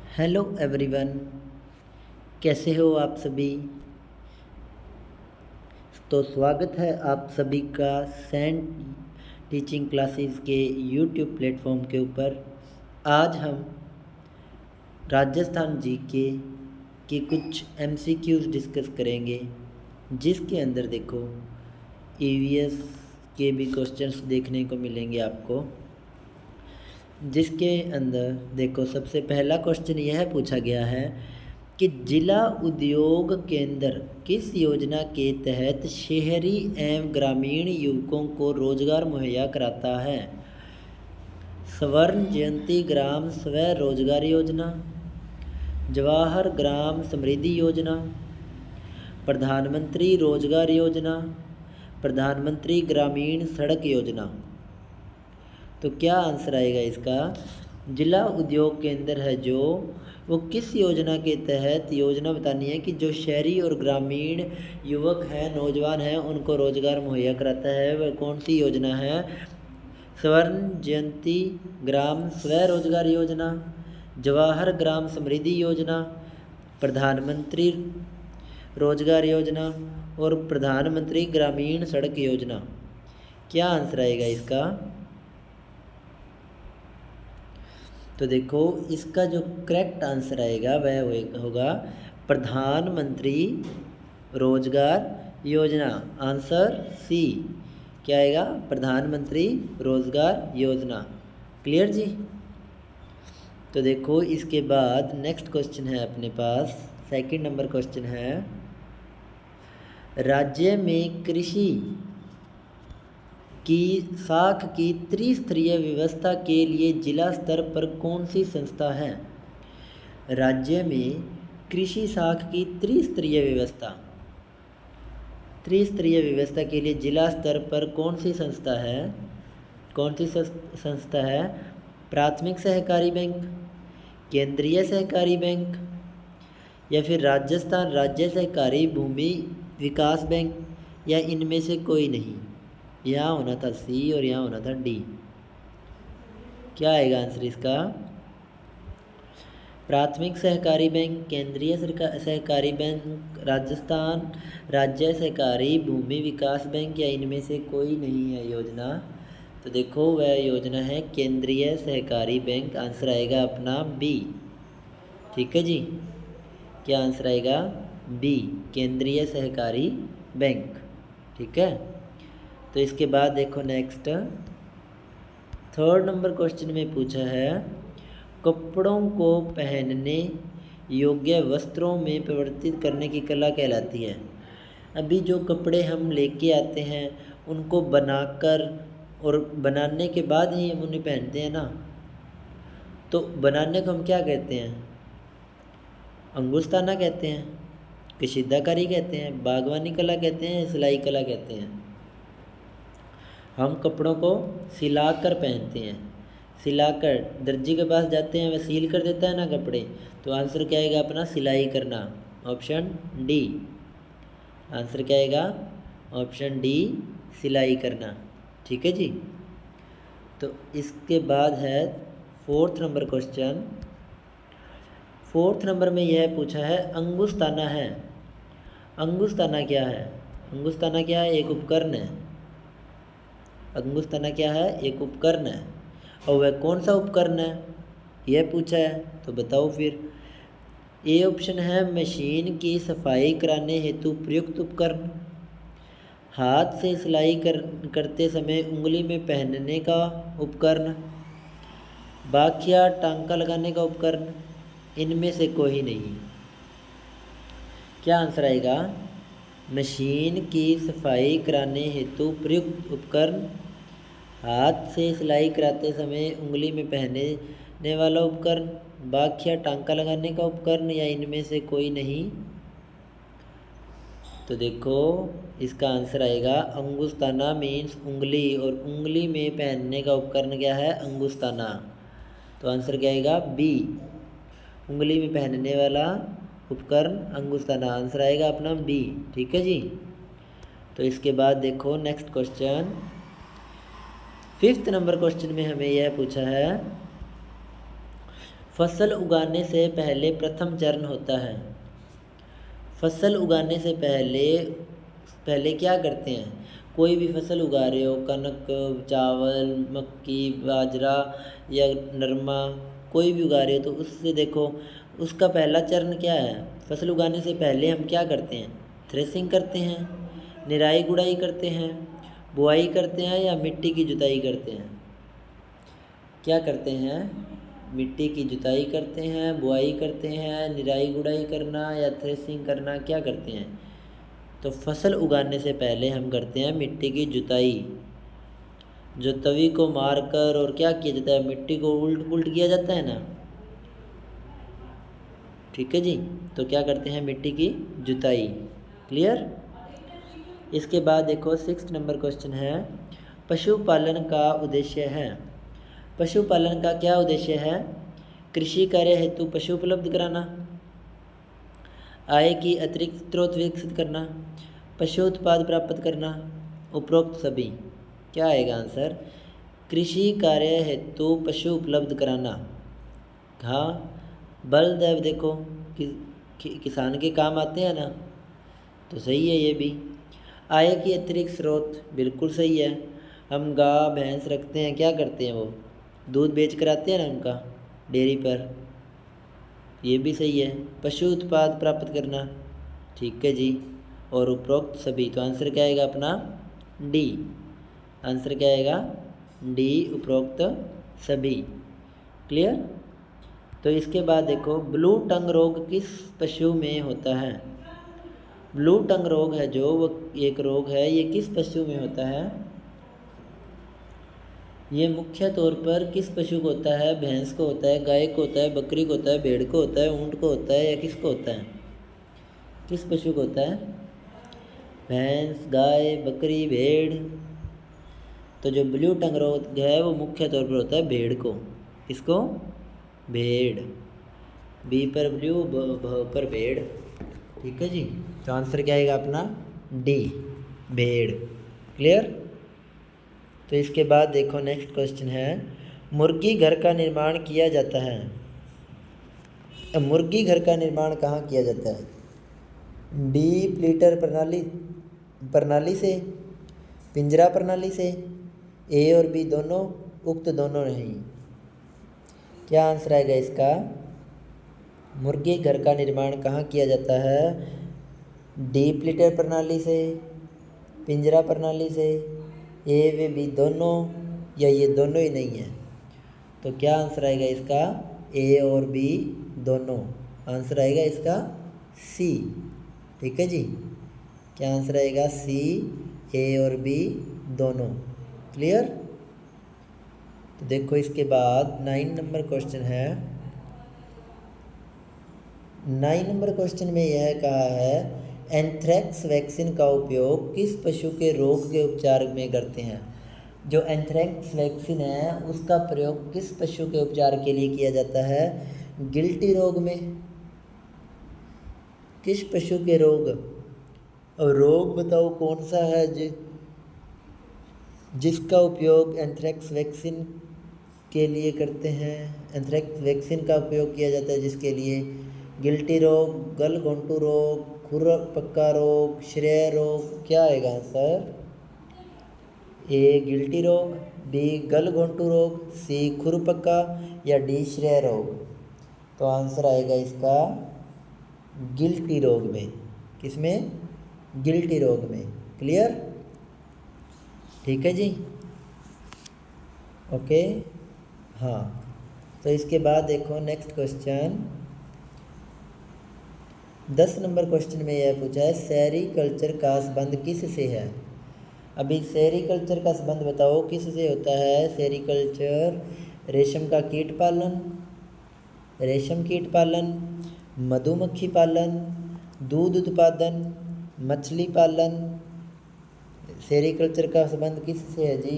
Hello everyone, कैसे हो आप सभी। तो स्वागत है आप सभी का सेंट टीचिंग क्लासेस के यूट्यूब प्लेटफॉर्म के ऊपर। आज हम राजस्थान जीके के कुछ एमसीक्यूज डिस्कस करेंगे, जिसके अंदर देखो ईवीएस के भी क्वेश्चंस देखने को मिलेंगे आपको। जिसके अंदर देखो सबसे पहला क्वेश्चन यह पूछा गया है कि जिला उद्योग केंद्र किस योजना के तहत शहरी एवं ग्रामीण युवकों को रोजगार मुहैया कराता है। स्वर्ण जयंती ग्राम स्व रोजगार योजना, जवाहर ग्राम समृद्धि योजना, प्रधानमंत्री रोजगार योजना, प्रधानमंत्री ग्रामीण सड़क योजना। तो क्या आंसर आएगा इसका। जिला उद्योग केंद्र है जो वो किस योजना के तहत योजना बतानी है कि जो शहरी और ग्रामीण युवक हैं, नौजवान हैं, उनको रोजगार मुहैया कराता है। वह कौन सी योजना है। स्वर्ण जयंती ग्राम स्व रोजगार योजना, जवाहर ग्राम समृद्धि योजना, प्रधानमंत्री रोजगार योजना और प्रधानमंत्री ग्रामीण सड़क योजना। क्या आंसर आएगा इसका। तो देखो इसका जो करेक्ट आंसर आएगा वह होगा प्रधानमंत्री रोजगार योजना। Answer C. क्या आएगा, प्रधानमंत्री रोजगार योजना। क्लियर जी। तो देखो इसके बाद नेक्स्ट क्वेश्चन है अपने पास, सेकंड नंबर क्वेश्चन है, राज्य में कृषि की साख की त्रिस्तरीय व्यवस्था के लिए जिला स्तर पर कौन सी संस्था है। राज्य में कृषि साख की त्रिस्तरीय व्यवस्था के लिए जिला स्तर पर कौन सी संस्था है। कौन सी संस्था है। प्राथमिक सहकारी बैंक, केंद्रीय सहकारी बैंक, या फिर राजस्थान राज्य सहकारी भूमि विकास बैंक, या इनमें से कोई नहीं। यहाँ होना था सी और यहाँ होना था डी। क्या आएगा आंसर इसका। प्राथमिक सहकारी बैंक, केंद्रीय सहकारी बैंक, राजस्थान राज्य सहकारी भूमि विकास बैंक, या इनमें से कोई नहीं है योजना। तो देखो वह योजना है केंद्रीय सहकारी बैंक। आंसर आएगा अपना बी। ठीक है जी। क्या आंसर आएगा बी, केंद्रीय सहकारी बैंक। ठीक है। तो इसके बाद देखो नेक्स्ट थर्ड नंबर क्वेश्चन में पूछा है, कपड़ों को पहनने योग्य वस्त्रों में परिवर्तित करने की कला कहलाती है। अभी जो कपड़े हम लेके आते हैं उनको बनाकर और बनाने के बाद ही हम उन्हें पहनते हैं ना, तो बनाने को हम क्या कहते हैं। अंगुस्ताना कहते हैं, कशीदाकारी कहते हैं, बागवानी कला कहते हैं, सिलाई कला कहते हैं। हम कपड़ों को सिलाकर पहनते हैं। सिलाकर दर्जी के पास जाते हैं, वह सील कर देता है ना कपड़े। तो आंसर क्या आएगा अपना सिलाई करना। Option D. आंसर क्या आएगा ऑप्शन डी, सिलाई करना। ठीक है जी। तो इसके बाद है fourth number question. Fourth number में यह पूछा है, अंगुस्ताना है। अंगुस्ताना क्या है। अंगुस्ताना क्या है, एक उपकरण है। अंगुस्ताना क्या है, एक उपकरण है। और वह कौन सा उपकरण है यह पूछा है, तो बताओ फिर। ए ऑप्शन है मशीन की सफाई कराने हेतु प्रयुक्त उपकरण, हाथ से सिलाई करते समय उंगली में पहनने का उपकरण, बाखिया टांका लगाने का उपकरण, इनमें से कोई नहीं। क्या आंसर आएगा। मशीन की सफाई कराने हेतु प्रयुक्त उपकरण, हाथ से सिलाई कराते समय उंगली में पहनने वाला उपकरण, बाखिया टांका लगाने का उपकरण, या इनमें से कोई नहीं। तो देखो इसका आंसर आएगा अंगुस्ताना मीन्स उंगली, और उंगली में पहनने का उपकरण क्या है, अंगुस्ताना। तो आंसर क्या आएगा बी, उंगली में पहनने वाला उपकरण अंगुस्ताना। आंसर आएगा अपना बी। ठीक है जी। तो इसके बाद देखो next question, fifth number question में हमें यह पूछा है, फसल उगाने से पहले प्रथम चरण होता है। फसल उगाने से पहले पहले क्या करते हैं? कोई भी फसल उगा रहे हो, कनक, चावल, मक्की, बाजरा या नरमा, कोई भी उगा रहे हो तो उससे देखो उसका पहला चरण क्या है? फसल उगाने से पहले हम क्या करते हैं? थ्रेसिंग करते हैं, निराई गुड़ाई करते हैं, बुआई करते हैं या मिट्टी की जुताई करते हैं? क्या करते हैं? मिट्टी की जुताई करते हैं, बुआई करते हैं, निराई गुड़ाई करना या थ्रेसिंग करना, क्या करते हैं? तो फसल उगाने से पहले हम करते हैं मिट्टी की जुताई। जो तवी को मारकर और क्या किया जाता है? मिट्टी को उल्ट पुल्ट किया जाता है ना, ठीक है जी। तो क्या करते हैं? मिट्टी की जुताई। क्लियर? इसके बाद देखो 6 नंबर क्वेश्चन है, पशुपालन का उद्देश्य है। पशुपालन का क्या उद्देश्य है? कृषि कार्य हेतु पशु उपलब्ध कराना, आय की अतिरिक्त स्रोत विकसित करना, पशु उत्पाद प्राप्त करना, उपरोक्त सभी। क्या आएगा आंसर? कृषि कार्य हेतु पशु उपलब्ध कराना। हाँ, बलदेव देखो किसान के काम आते हैं ना, तो सही है ये भी। आय की अतिरिक्त स्रोत, बिल्कुल सही है। हम गाय भैंस रखते हैं, क्या करते हैं? वो दूध बेच कर आते हैं ना उनका डेयरी पर, ये भी सही है। पशु उत्पाद प्राप्त करना, ठीक है जी। और उपरोक्त सभी, तो आंसर क्या आएगा अपना? डी। आंसर क्या आएगा? डी, उपरोक्त सभी। क्लियर? तो इसके बाद देखो, ब्लू टंग रोग किस पशु में होता है? ब्लू टंग रोग है जो, वो एक रोग है, ये किस पशु में होता है? ये मुख्य तौर पर किस पशु को होता है? भैंस को होता है, गाय को होता है, बकरी को होता है, भेड़ को होता है, ऊँट को होता है, या किसको होता है? किस पशु को होता है? भैंस, गाय, बकरी, भेड़। तो जो ब्लू टंग रोग है वो मुख्य तौर पर होता है भेड़ को। किसको? भेड़। बी पर ब्लू, भ पर भेड़, ठीक है जी। तो आंसर क्या आएगा अपना? डी, भेड़। क्लियर? तो इसके बाद देखो नेक्स्ट क्वेश्चन है, मुर्गी घर का निर्माण किया जाता है। अब मुर्गी घर का निर्माण कहाँ किया जाता है? डीप लीटर प्रणाली से, पिंजरा प्रणाली से, ए और बी दोनों, उक्त दोनों नहीं। क्या आंसर आएगा इसका? मुर्गी घर का निर्माण कहाँ किया जाता है? डीप लीटर प्रणाली से, पिंजरा प्रणाली से, ए व बी दोनों, या ये दोनों ही नहीं है। तो क्या आंसर आएगा इसका? ए और बी दोनों। आंसर आएगा इसका सी, ठीक है जी। क्या आंसर आएगा? सी, ए और बी दोनों। क्लियर? तो देखो इसके बाद 9 नंबर क्वेश्चन है। 9 नंबर क्वेश्चन में यह कहा है, एंथ्रेक्स वैक्सीन का उपयोग किस पशु के रोग के उपचार में करते हैं? जो एंथ्रेक्स वैक्सीन है उसका प्रयोग किस पशु के उपचार के लिए किया जाता है? गिल्टी रोग में। किस पशु के रोग? और रोग बताओ कौन सा है जिसका उपयोग एंथ्रेक्स वैक्सीन के लिए करते हैं? एंथ्रेक्स वैक्सीन का उपयोग किया जाता है जिसके लिए? गिल्टी रोग, गलघोंटू रोग, खुरपक्का रोग, श्रेय रोग। क्या आएगा आंसर? ए गिल्टी रोग, बी गलघोंटू रोग, सी खुरपक्का, या डी श्रेय रोग। तो आंसर आएगा इसका गिल्टी रोग में। किसमें? गिल्टी रोग में। क्लियर? ठीक है जी, ओके। हाँ, तो इसके बाद देखो नेक्स्ट क्वेश्चन 10 नंबर क्वेश्चन में यह पूछा है, सेरीकल्चर का संबंध किस से है? अभी सेरीकल्चर का संबंध बताओ किस से होता है? सेरीकल्चर रेशम का कीट पालन, रेशम कीट पालन, मधुमक्खी पालन, दूध उत्पादन, मछली पालन। सेरीकल्चर का संबंध किस से है जी?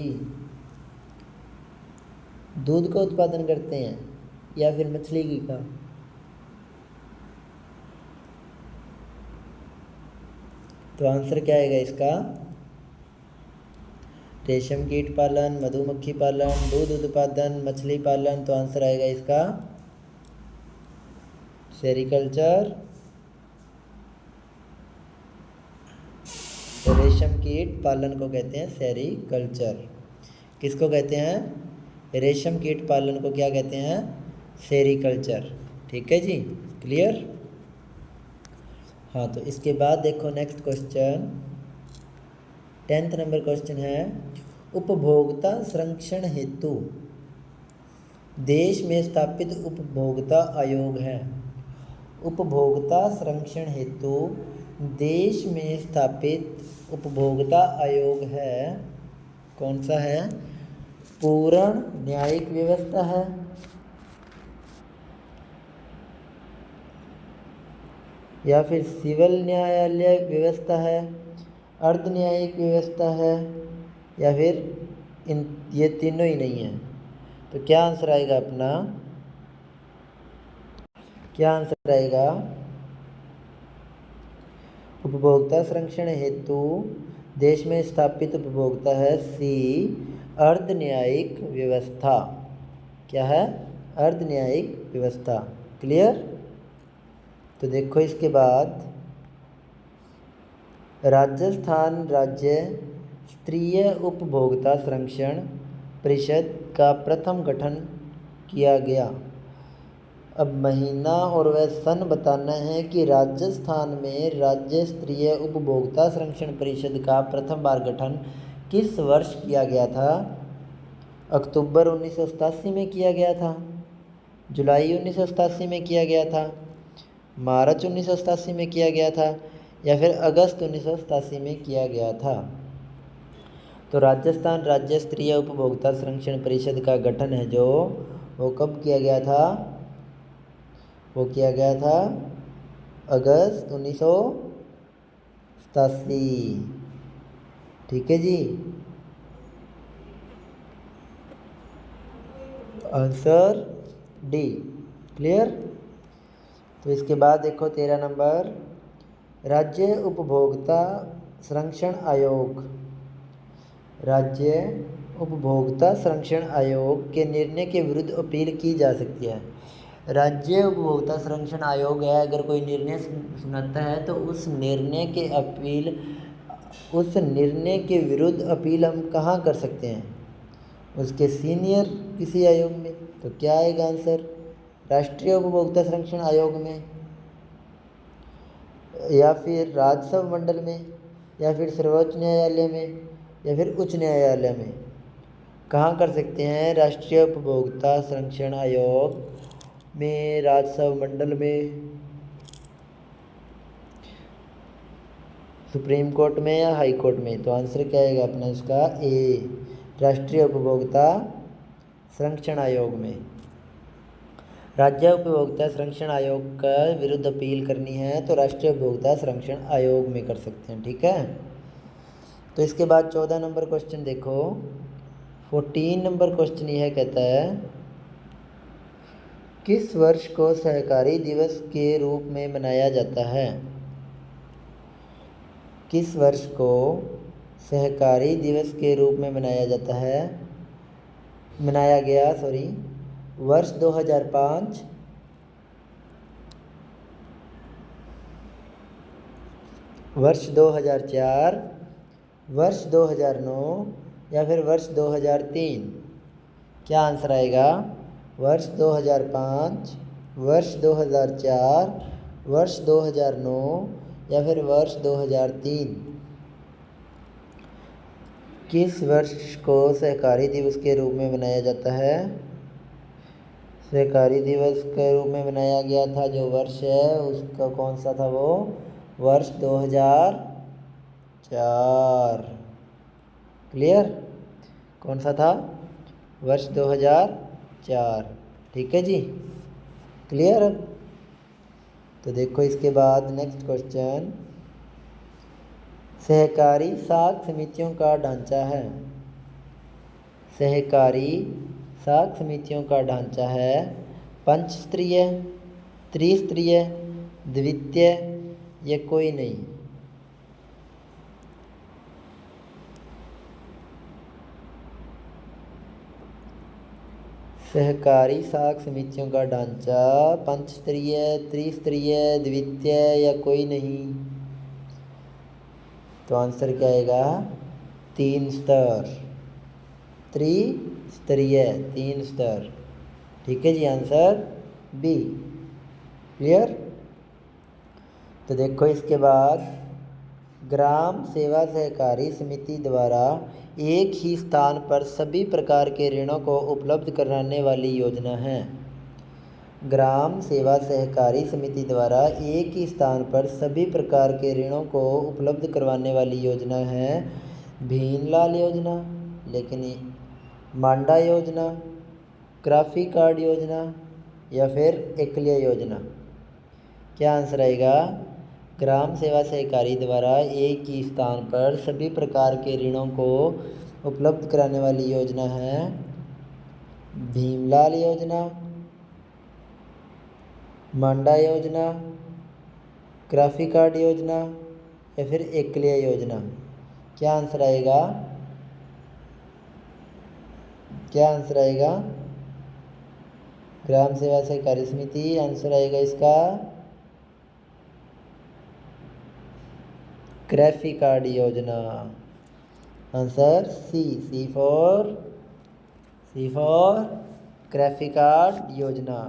दूध का उत्पादन करते हैं या फिर मछली की का? तो आंसर क्या आएगा इसका? रेशम कीट पालन, मधुमक्खी पालन, दूध उत्पादन, मछली पालन। तो आंसर आएगा इसका सेरिकल्चर, रेशम कीट पालन को कहते हैं सेरिकल्चर। किसको कहते हैं? रेशम कीट पालन को क्या कहते हैं? सेरिकल्चर। ठीक है जी, क्लियर। हाँ, तो इसके बाद देखो next question, 10th number question है, उपभोक्ता संरक्षण हेतु देश में स्थापित उपभोक्ता आयोग है। उपभोक्ता संरक्षण हेतु देश में स्थापित उपभोक्ता आयोग है, कौन सा है? पूर्ण न्यायिक व्यवस्था है, या फिर सिविल न्यायालय व्यवस्था है, अर्ध न्यायिक व्यवस्था है, या फिर ये तीनों ही नहीं है। तो क्या आंसर आएगा अपना? क्या आंसर आएगा? उपभोक्ता संरक्षण हेतु देश में स्थापित उपभोक्ता है सी, अर्ध न्यायिक व्यवस्था। क्या है? अर्ध न्यायिक व्यवस्था। क्लियर। तो देखो इसके बाद, राजस्थान राज्य स्तरीय उपभोक्ता संरक्षण परिषद का प्रथम गठन किया गया। अब महीना और वह सन बताना है कि राजस्थान में राज्य स्तरीय उपभोक्ता संरक्षण परिषद का प्रथम बार गठन किस वर्ष किया गया था? अक्टूबर 1987 में किया गया था, जुलाई 1987 में किया गया था, मार्च 1987 में किया गया था, या फिर अगस्त 1987 में किया गया था। तो राजस्थान राज्य स्तरीय उपभोक्ता संरक्षण परिषद का गठन है जो, वो कब किया गया था? वो किया गया था अगस्त 1987। ठीक है जी, आंसर डी। क्लियर। तो इसके बाद देखो 13 नंबर, राज्य उपभोक्ता संरक्षण आयोग। राज्य उपभोक्ता संरक्षण आयोग के निर्णय के विरुद्ध अपील की जा सकती है। राज्य उपभोक्ता संरक्षण आयोग है, अगर कोई निर्णय सुनाता है तो उस निर्णय के विरुद्ध अपील हम कहाँ कर सकते हैं? उसके सीनियर किसी आयोग में। तो क्या आएगा आंसर? राष्ट्रीय उपभोक्ता संरक्षण आयोग में, या फिर राजस्व मंडल में, या फिर सर्वोच्च न्यायालय में, या फिर उच्च न्यायालय में। कहाँ कर सकते हैं? राष्ट्रीय उपभोक्ता संरक्षण आयोग में, राजस्व मंडल में, सुप्रीम कोर्ट में, या हाई कोर्ट में। तो आंसर क्या आएगा अपना इसका? ए, राष्ट्रीय उपभोक्ता संरक्षण आयोग में। राज्य उपभोक्ता संरक्षण आयोग का विरुद्ध अपील करनी है तो राष्ट्रीय उपभोक्ता संरक्षण आयोग में कर सकते हैं। ठीक है। तो इसके बाद 14 नंबर क्वेश्चन देखो, 14 नंबर क्वेश्चन यह कहता है, किस वर्ष को सहकारी दिवस के रूप में मनाया जाता है? किस वर्ष को सहकारी दिवस के रूप में मनाया गया वर्ष 2005, वर्ष 2004, वर्ष 2009, या फिर वर्ष 2003। क्या आंसर आएगा? वर्ष 2005, वर्ष 2004, वर्ष 2009, या फिर वर्ष 2003। किस वर्ष को सहकारी दिवस के रूप में मनाया जाता है? सहकारी दिवस के रूप में मनाया गया था जो वर्ष है उसका कौन सा था? वो वर्ष 2004। क्लियर। कौन सा था? वर्ष 2004। ठीक है जी, क्लियर। तो देखो इसके बाद नेक्स्ट क्वेश्चन, सहकारी साख समितियों का ढांचा है। सहकारी साख समितियों का ढांचा है पंचस्तरीय, त्रिस्तरीय, द्वितीय, या कोई नहीं। सहकारी साख समितियों का ढांचा पंचस्तरीय, त्रिस्तरीय, द्वितीय या कोई नहीं? तो आंसर क्या आएगा? 3 स्तर, त्रिस्तरीय, 3 स्तर। ठीक है जी, आंसर बी। क्लियर? तो देखो इसके बाद, ग्राम सेवा सहकारी समिति द्वारा एक ही स्थान पर सभी प्रकार के ऋणों को उपलब्ध कराने वाली योजना है। ग्राम सेवा सहकारी समिति द्वारा एक ही स्थान पर सभी प्रकार के ऋणों को उपलब्ध करवाने वाली योजना है भीमलाल योजना, लेकिन मांडा योजना, क्राफी कार्ड योजना या फिर एकलिया योजना। क्या आंसर आएगा? ग्राम सेवा सहकारी द्वारा एक ही स्थान पर सभी प्रकार के ऋणों को उपलब्ध कराने वाली योजना है भीमलाल योजना, मांडा योजना, क्राफी कार्ड योजना या फिर एकलिया योजना। क्या आंसर आएगा? क्या आंसर आएगा? ग्राम सेवा सहकारी समिति, आंसर आएगा इसका क्राफी कार्ड योजना। आंसर सी फॉर क्राफी कार्ड योजना।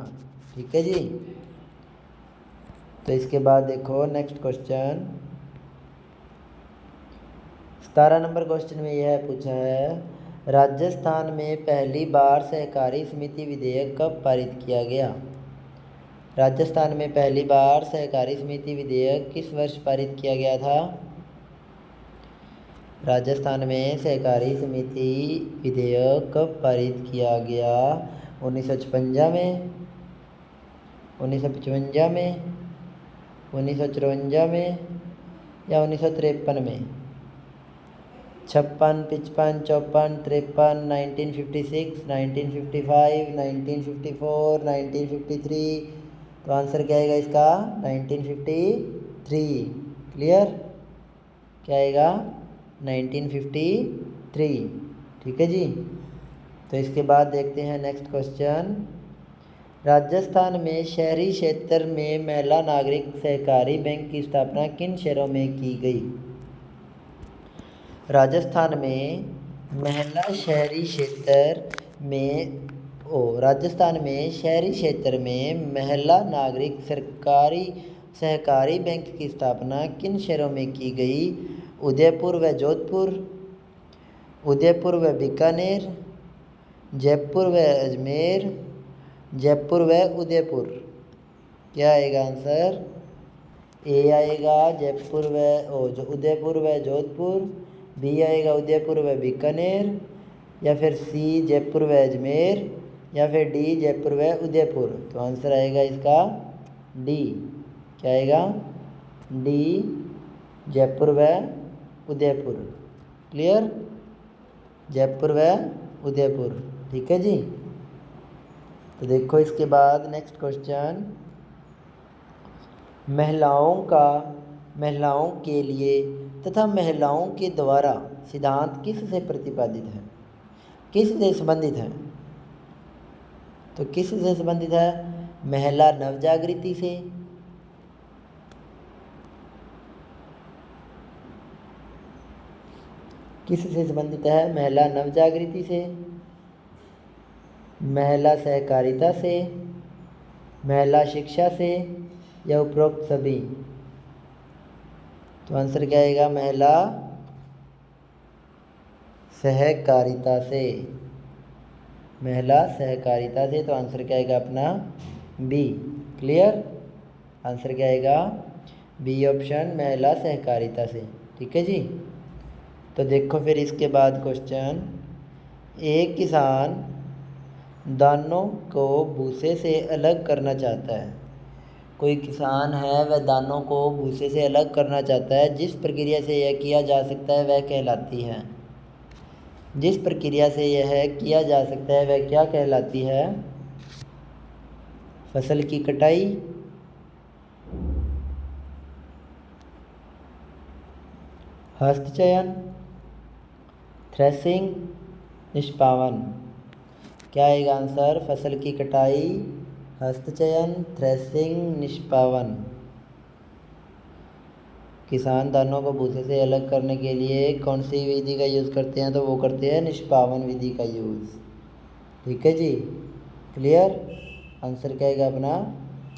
ठीक है जी। तो इसके बाद देखो नेक्स्ट क्वेश्चन, 17 नंबर क्वेश्चन में यह पूछा है, राजस्थान में पहली बार सहकारी समिति विधेयक कब पारित किया गया? राजस्थान में पहली बार सहकारी समिति विधेयक किस वर्ष पारित किया गया था? राजस्थान में सहकारी समिति विधेयक कब पारित किया गया? 1956 में, 1955 में, 1954 में या 1953 में? 56, 55, 54, 53, 1956, 1955, 1954, 1953। तो आंसर क्या आएगा इसका? 1953। क्लियर? क्या आएगा? 1953। ठीक है जी। तो इसके बाद देखते हैं नेक्स्ट क्वेश्चन, राजस्थान में शहरी क्षेत्र में महिला नागरिक सहकारी बैंक की स्थापना किन शहरों में की गई? राजस्थान में महिला शहरी क्षेत्र में राजस्थान में शहरी क्षेत्र में महिला नागरिक सरकारी सहकारी बैंक की स्थापना किन शहरों में की गई? उदयपुर व जोधपुर, उदयपुर व बीकानेर, जयपुर व अजमेर, जयपुर व उदयपुर। क्या आएगा आंसर? ए आएगा जयपुर व उदयपुर व जोधपुर, बी आएगा उदयपुर व बीकानेर या फिर सी जयपुर व अजमेर या फिर डी जयपुर व उदयपुर। तो आंसर आएगा इसका डी। क्या आएगा? डी जयपुर व उदयपुर। क्लियर? जयपुर व उदयपुर। ठीक है जी। तो देखो इसके बाद नेक्स्ट क्वेश्चन, महिलाओं के लिए तथा महिलाओं के द्वारा सिद्धांत किस से प्रतिपादित है? किस से संबंधित है? तो किस से संबंधित है? महिला नवजागृति से, किस से संबंधित है? महिला नवजागृति से, महिला सहकारिता से, महिला शिक्षा से या उपरोक्त सभी। तो आंसर क्या आएगा? महिला सहकारिता से, महिला सहकारिता से। तो आंसर क्या आएगा अपना? बी। क्लियर? आंसर क्या आएगा? बी ऑप्शन, महिला सहकारिता से। ठीक है जी। तो देखो फिर इसके बाद क्वेश्चन, एक किसान दानों को भूसे से अलग करना चाहता है। कोई किसान है वह दानों को भूसे से अलग करना चाहता है। जिस प्रक्रिया से यह किया जा सकता है वह कहलाती है। जिस प्रक्रिया से यह किया जा सकता है वह क्या कहलाती है? फसल की कटाई, हस्तचयन, थ्रेसिंग, निष्पावन। क्या आएगा आंसर? फसल की कटाई, हस्तचयन, थ्रेसिंग, निष्पावन। किसान दानों को भूसे से अलग करने के लिए कौन सी विधि का यूज़ करते हैं? तो वो करते हैं निष्पावन विधि का यूज़। ठीक है जी, क्लियर? आंसर क्या आएगा अपना?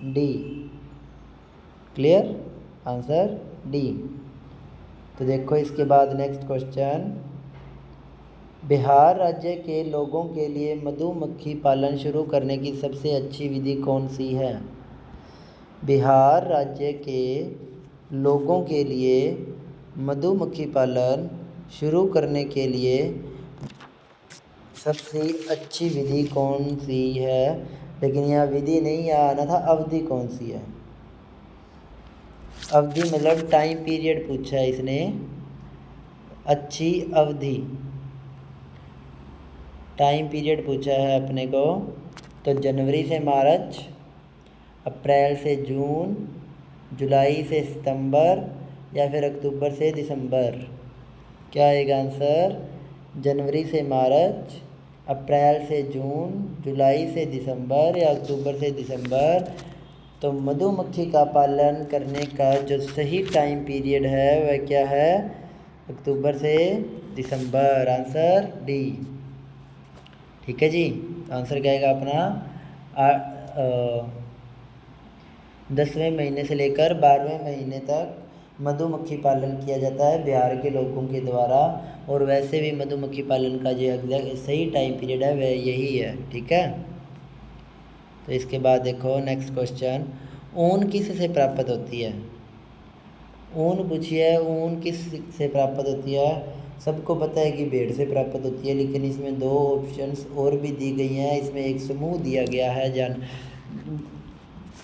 डी। क्लियर? Answer D. तो देखो इसके बाद नेक्स्ट क्वेश्चन, बिहार राज्य के लोगों के लिए मधुमक्खी पालन शुरू करने की सबसे अच्छी विधि कौन सी है? बिहार राज्य के लोगों के लिए मधुमक्खी पालन शुरू करने के लिए सबसे अच्छी विधि कौन सी है? लेकिन यहाँ विधि नहीं, यहाँ आना था अवधि कौन सी है। अवधि मतलब टाइम पीरियड पूछा है इसने, अच्छी अवधि, टाइम पीरियड पूछा है अपने को। तो जनवरी से मार्च, अप्रैल से जून, जुलाई से सितंबर, या फिर अक्टूबर से दिसंबर। क्या आएगा आंसर? जनवरी से मार्च, अप्रैल से जून, जुलाई से दिसंबर, या अक्टूबर से दिसंबर। तो मधुमक्खी का पालन करने का जो सही टाइम पीरियड है वह क्या है? अक्टूबर से दिसंबर। Answer D. ठीक है जी, आंसर क्या आएगा अपना? 10वें महीने से लेकर 12वें महीने तक मधुमक्खी पालन किया जाता है बिहार के लोगों के द्वारा। और वैसे भी मधुमक्खी पालन का जो सही टाइम पीरियड है वह यही है। ठीक है, तो इसके बाद देखो नेक्स्ट क्वेश्चन, ऊन किस से प्राप्त होती है? ऊन पूछी है, ऊन किस से प्राप्त होती है? सबको पता है कि भेड़ से प्राप्त होती है, लेकिन इसमें दो ऑप्शंस और भी दी गई हैं। इसमें एक समूह दिया गया है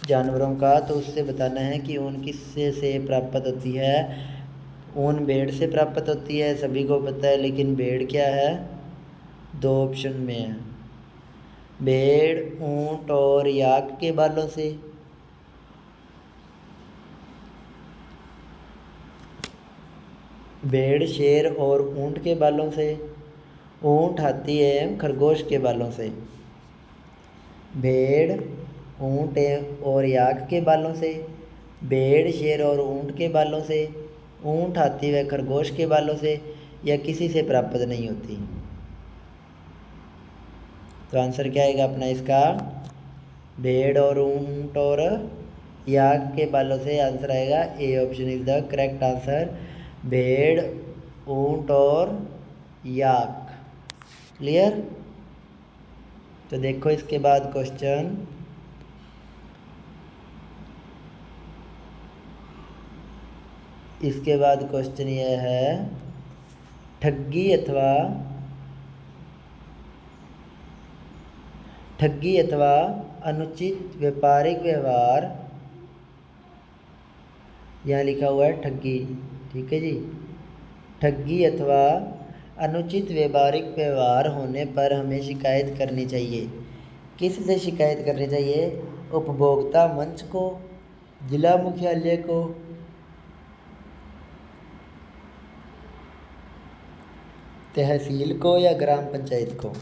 जानवरों का, तो उससे बताना है कि ऊन किस से प्राप्त होती है। ऊन भेड़ से प्राप्त होती है, सभी को पता है, लेकिन भेड़ क्या है? दो ऑप्शन में है, भेड़, ऊंट और याक के बालों से। भेड़, शेर और ऊंट के बालों से। ऊंट, हाथी एवं खरगोश के बालों से। भेड़, ऊंट और याक के बालों से। भेड़, शेर और ऊंट के बालों से। ऊंट, हाथी व खरगोश के बालों से, या किसी से प्राप्त नहीं होती। तो आंसर क्या आएगा अपना इसका? भेड़ और ऊंट और याक के बालों से। आंसर आएगा A option is the correct answer, भेड़, ऊंट और याक। क्लियर? तो देखो इसके बाद क्वेश्चन, इसके बाद क्वेश्चन यह है, ठगी अथवा अनुचित व्यापारिक व्यवहार, यहाँ लिखा हुआ है ठगी। ठीक है जी, ठगी अथवा अनुचित व्यापारिक व्यवहार होने पर हमें शिकायत करनी चाहिए। किस से शिकायत करनी चाहिए? उपभोक्ता मंच को, जिला मुख्यालय को, तहसील को, या ग्राम पंचायत को।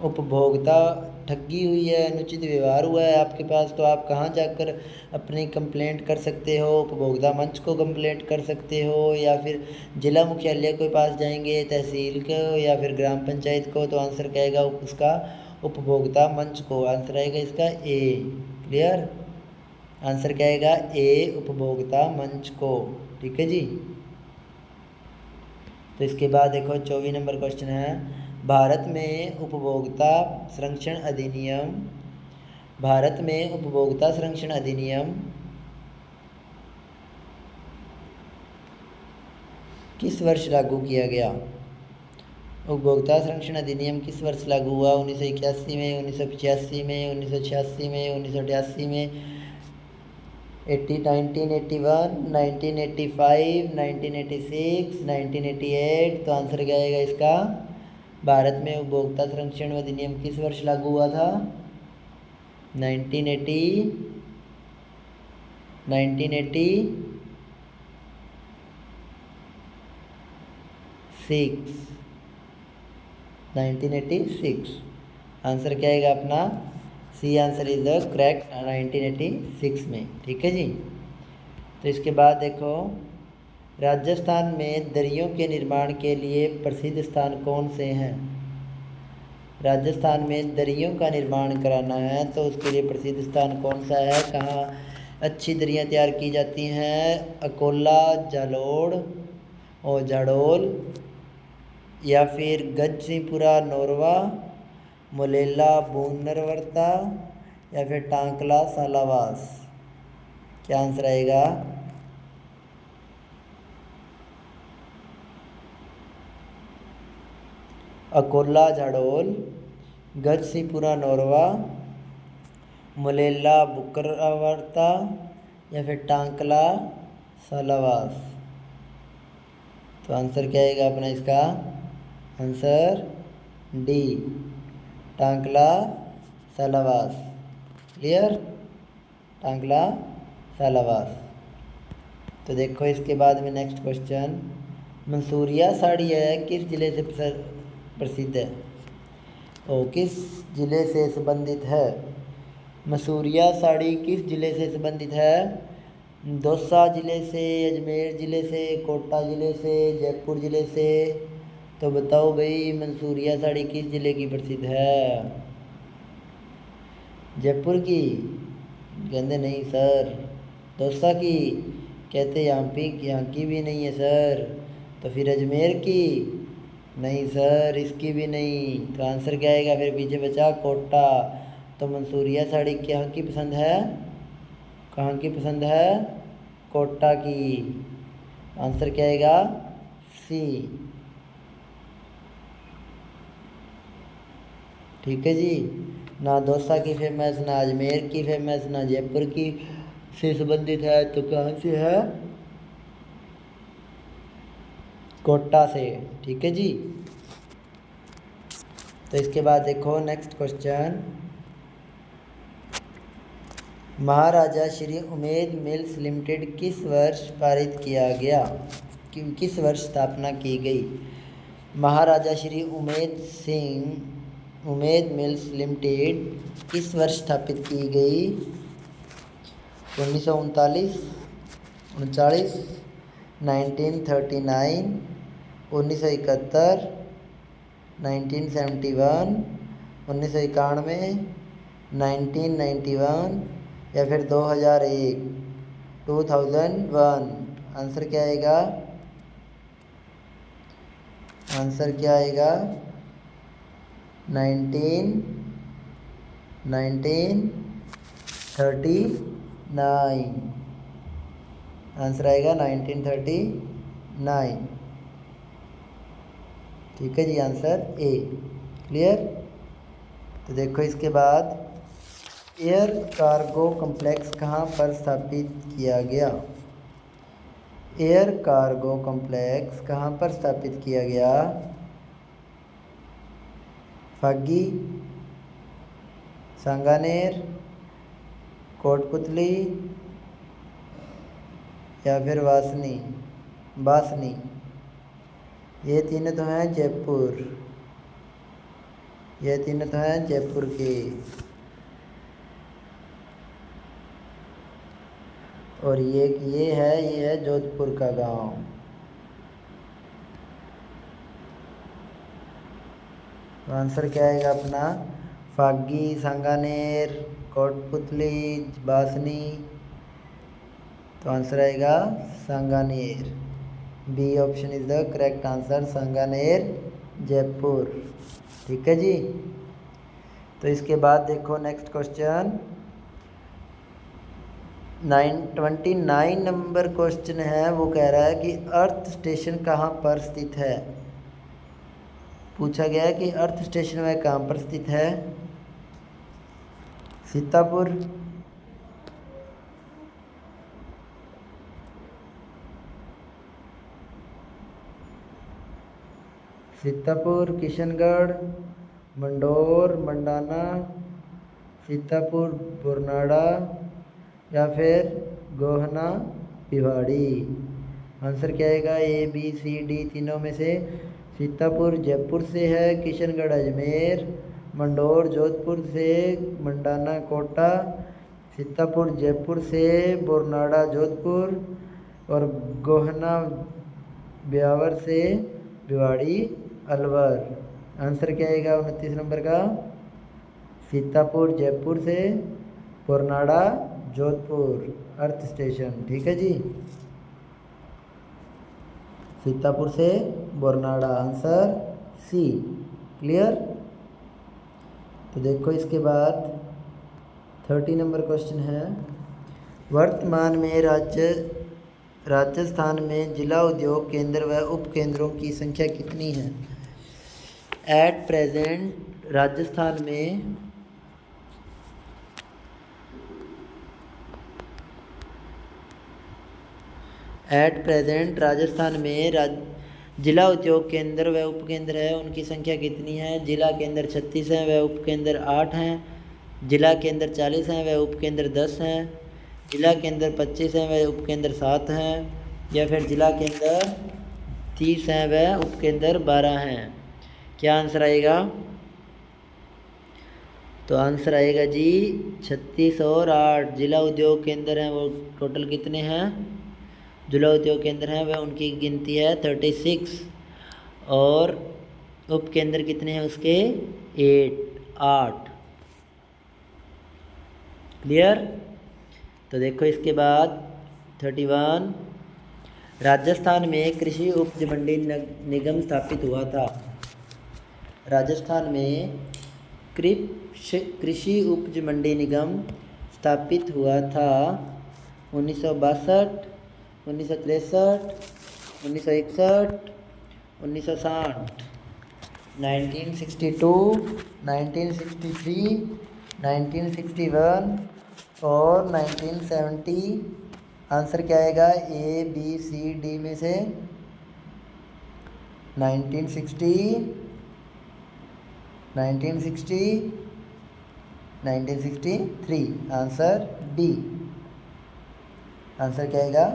उपभोक्ता ठगी हुई है, अनुचित व्यवहार हुआ है आपके पास, तो आप कहाँ जाकर अपनी कंप्लेंट कर सकते हो? उपभोक्ता मंच को कंप्लेंट कर सकते हो, या फिर जिला मुख्यालय के पास जाएंगे, तहसील को, या फिर ग्राम पंचायत को। तो आंसर क्या आएगा उसका? उपभोक्ता मंच को। आंसर आएगा इसका ए। क्लियर? आंसर क्या आएगा? ए, उपभोक्ता मंच को। ठीक है जी, तो इसके बाद देखो 24 नंबर क्वेश्चन है, भारत में उपभोक्ता संरक्षण अधिनियम किस वर्ष लागू किया गया? उपभोक्ता संरक्षण अधिनियम किस वर्ष लागू हुआ? 1981 में, 1985 में, 1986 में, 1988 में, 1981, 1985, 1986, 1988। तो आंसर क्या आएगा इसका? भारत में उपभोक्ता संरक्षण अधिनियम किस वर्ष लागू हुआ था? 1986। 1986। आंसर क्या आएगा अपना? C answer is the correct 1986 में। ठीक है जी। तो इसके बाद देखो, राजस्थान में दरियों के निर्माण के लिए प्रसिद्ध स्थान कौन से हैं? राजस्थान में दरियों का निर्माण कराना है तो उसके लिए प्रसिद्ध स्थान कौन सा है? कहाँ अच्छी दरियाँ तैयार की जाती हैं? अकोला, जालोर और जाडोल, या फिर गजसिंहपुरा नोरवा, मोलेला बूनरवर्ता, या फिर टांकला सालावास। क्या आंसर आएगा? अकोला जाडोल, गजसिंहपुरा नोरवा, मोलेला बुकरवर्ता, या फिर टांकला सालावास। तो आंसर क्या आएगा अपना इसका? Answer D, Tankla Salawas. Clear? Tankla Salawas. तो देखो इसके बाद में नेक्स्ट क्वेश्चन, मंसूरिया साड़ी है किस जिले से प्रसिद्ध है? और किस जिले से संबंधित है? मसूरिया साड़ी किस जिले से संबंधित है? दौसा जिले से, अजमेर जिले से, कोटा जिले से, जयपुर जिले से? तो बताओ भाई, मंसूरिया साड़ी किस जिले की प्रसिद्ध है? जयपुर की? कहते नहीं सर। दौसा की? कहते यहाँ की भी नहीं है सर। तो फिर अजमेर की? नहीं सर, इसकी भी नहीं। तो आंसर क्या आएगा? फिर पीछे बचा कोटा। तो मंसूरिया साड़ी कहाँ की पसंद है? कहाँ की पसंद है? कोटा की। आंसर क्या आएगा? सी। ठीक है जी। ना दौसा की फेमस, ना अजमेर की फेमस, ना जयपुर की से संबंधित है, तो कहाँ से है? कोटा से। ठीक है जी। तो इसके बाद देखो नेक्स्ट क्वेश्चन, महाराजा श्री उमेद मिल्स लिमिटेड किस वर्ष पारित किया गया? किस वर्ष स्थापना की गई? महाराजा श्री उमेद मिल्स लिमिटेड किस वर्ष स्थापित की गई? 1939, 1939, 1939, 1971, 1971, 1991, 1991, या फिर 2001, 2001। आंसर क्या आएगा? आंसर क्या आएगा? 1939। आंसर आएगा 1939। ठीक है जी, आंसर ए। क्लियर? तो देखो इसके बाद, एयर कार्गो कॉम्प्लेक्स कहाँ पर स्थापित किया गया? एयर कार्गो कॉम्प्लेक्स कहाँ पर स्थापित किया गया? फागी, सांगानेर, कोटपुतली, या फिर बासनी। ये तीनों तो हैं जयपुर। ये तीनों तो हैं जयपुर के। और ये है जोधपुर का गांव। तो आंसर क्या आएगा अपना? फागी, सांगानेर, कोटपुतली, बासनी। तो आंसर आएगा Sanganer. B option is the correct answer, Sanganer, Jaipur. ठीक है जी। तो इसके बाद देखो नेक्स्ट क्वेश्चन, 29 नंबर क्वेश्चन है। वो कह रहा है कि अर्थ स्टेशन कहाँ पर स्थित है? पूछा गया है कि अर्थ स्टेशन वह कहाँ पर स्थित है? सीतापुर, किशनगढ़, मंडोर, मंडाना, सीतापुर, बुरनाड़ा, या फिर गोहना, भिवाड़ी। आंसर क्या आएगा? ए, बी, सी, डी तीनों में से सीतापुर जयपुर से है, किशनगढ़ अजमेर, मंडोर जोधपुर से, मंडाना कोटा, सीतापुर जयपुर से, बोरनाड़ा जोधपुर और गोहना ब्यावर से, भिवाड़ी अलवर। आंसर क्या आएगा 29 नंबर का? सीतापुर जयपुर से, बोरनाड़ा जोधपुर अर्थ स्टेशन। ठीक है जी, सीतापुर से बोरनाड़ा, आंसर सी। क्लियर? तो देखो इसके बाद 30 नंबर क्वेश्चन है, वर्तमान में राजस्थान में जिला उद्योग केंद्र व उप केंद्रों की संख्या कितनी है? एट प्रेजेंट राजस्थान में जिला उद्योग केंद्र व उप केंद्र है, उनकी संख्या कितनी है? जिला केंद्र 36 हैं व उप केंद्र 8 हैं, जिला केंद्र 40 हैं व उप केंद्र 10 हैं, जिला केंद्र 25 हैं व उप केंद्र 7 हैं, या फिर जिला केंद्र 30 हैं व उप केंद्र 12 हैं। क्या आंसर आएगा? तो आंसर आएगा जी 36 और 8। जिला उद्योग केंद्र हैं वो टोटल कितने हैं? जिला उद्योग केंद्र हैं वह उनकी गिनती है 36 और उप केंद्र कितने हैं उसके? 8। क्लियर? तो देखो इसके बाद 31, राजस्थान में कृषि उपज मंडी निगम स्थापित हुआ था। राजस्थान में कृषि उपज मंडी निगम स्थापित हुआ था 1962, 1963, 1961, 1960, 1962, 1963, 1961 और 1970। आंसर क्या आएगा? ए बी सी डी में से 1960, 1960, 1963। Answer D. आंसर क्या आएगा?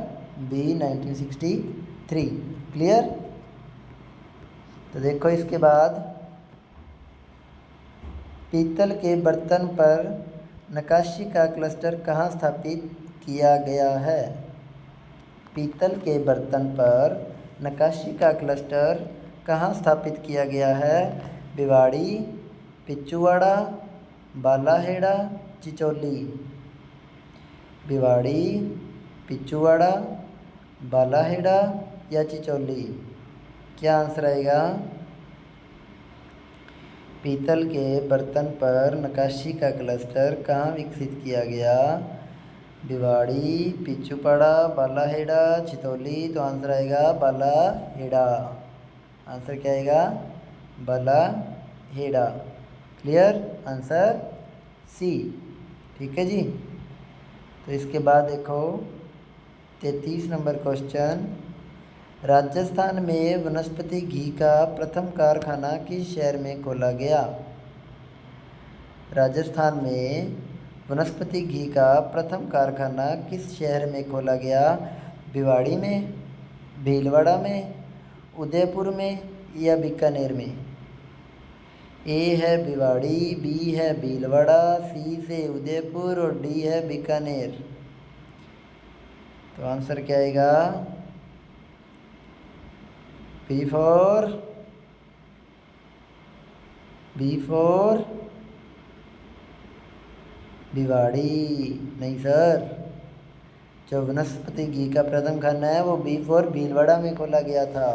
बी 1963। क्लियर? तो देखो इसके बाद पीतल के बर्तन पर नक्काशी का क्लस्टर कहाँ स्थापित किया गया है? पीतल के बर्तन पर नक्काशी का क्लस्टर कहाँ स्थापित किया गया है? भिवाड़ी, पिचुवाड़ा, बालाहेड़ा, चिचौली। भिवाड़ी, पिचुवाड़ा, बालाहेड़ा या चिचौली। क्या आंसर आएगा? पीतल के बर्तन पर नक्काशी का क्लस्टर कहाँ विकसित किया गया? भिवाड़ी, पिचुवाड़ा, बालाहेड़ा, चिचौली। तो आंसर आएगा बालाहेड़ा। आंसर क्या आएगा? बालाहेड़ा। क्लियर? Answer C. ठीक है जी। तो इसके बाद देखो 33 नंबर क्वेश्चन, राजस्थान में वनस्पति घी का प्रथम कारखाना किस शहर में खोला गया? राजस्थान में वनस्पति घी का प्रथम कारखाना किस शहर में खोला गया? भिवाड़ी में, भीलवाड़ा में, उदयपुर में या बीकानेर में? ए है भिवाड़ी, बी है भीलवाड़ा, सी से उदयपुर और डी है बीकानेर। तो आंसर क्या आएगा? B for Bhiwadi. नहीं सर, जो वनस्पति घी का प्रथम कारखाना है वो बी फॉर भीलवाड़ा में खोला गया था।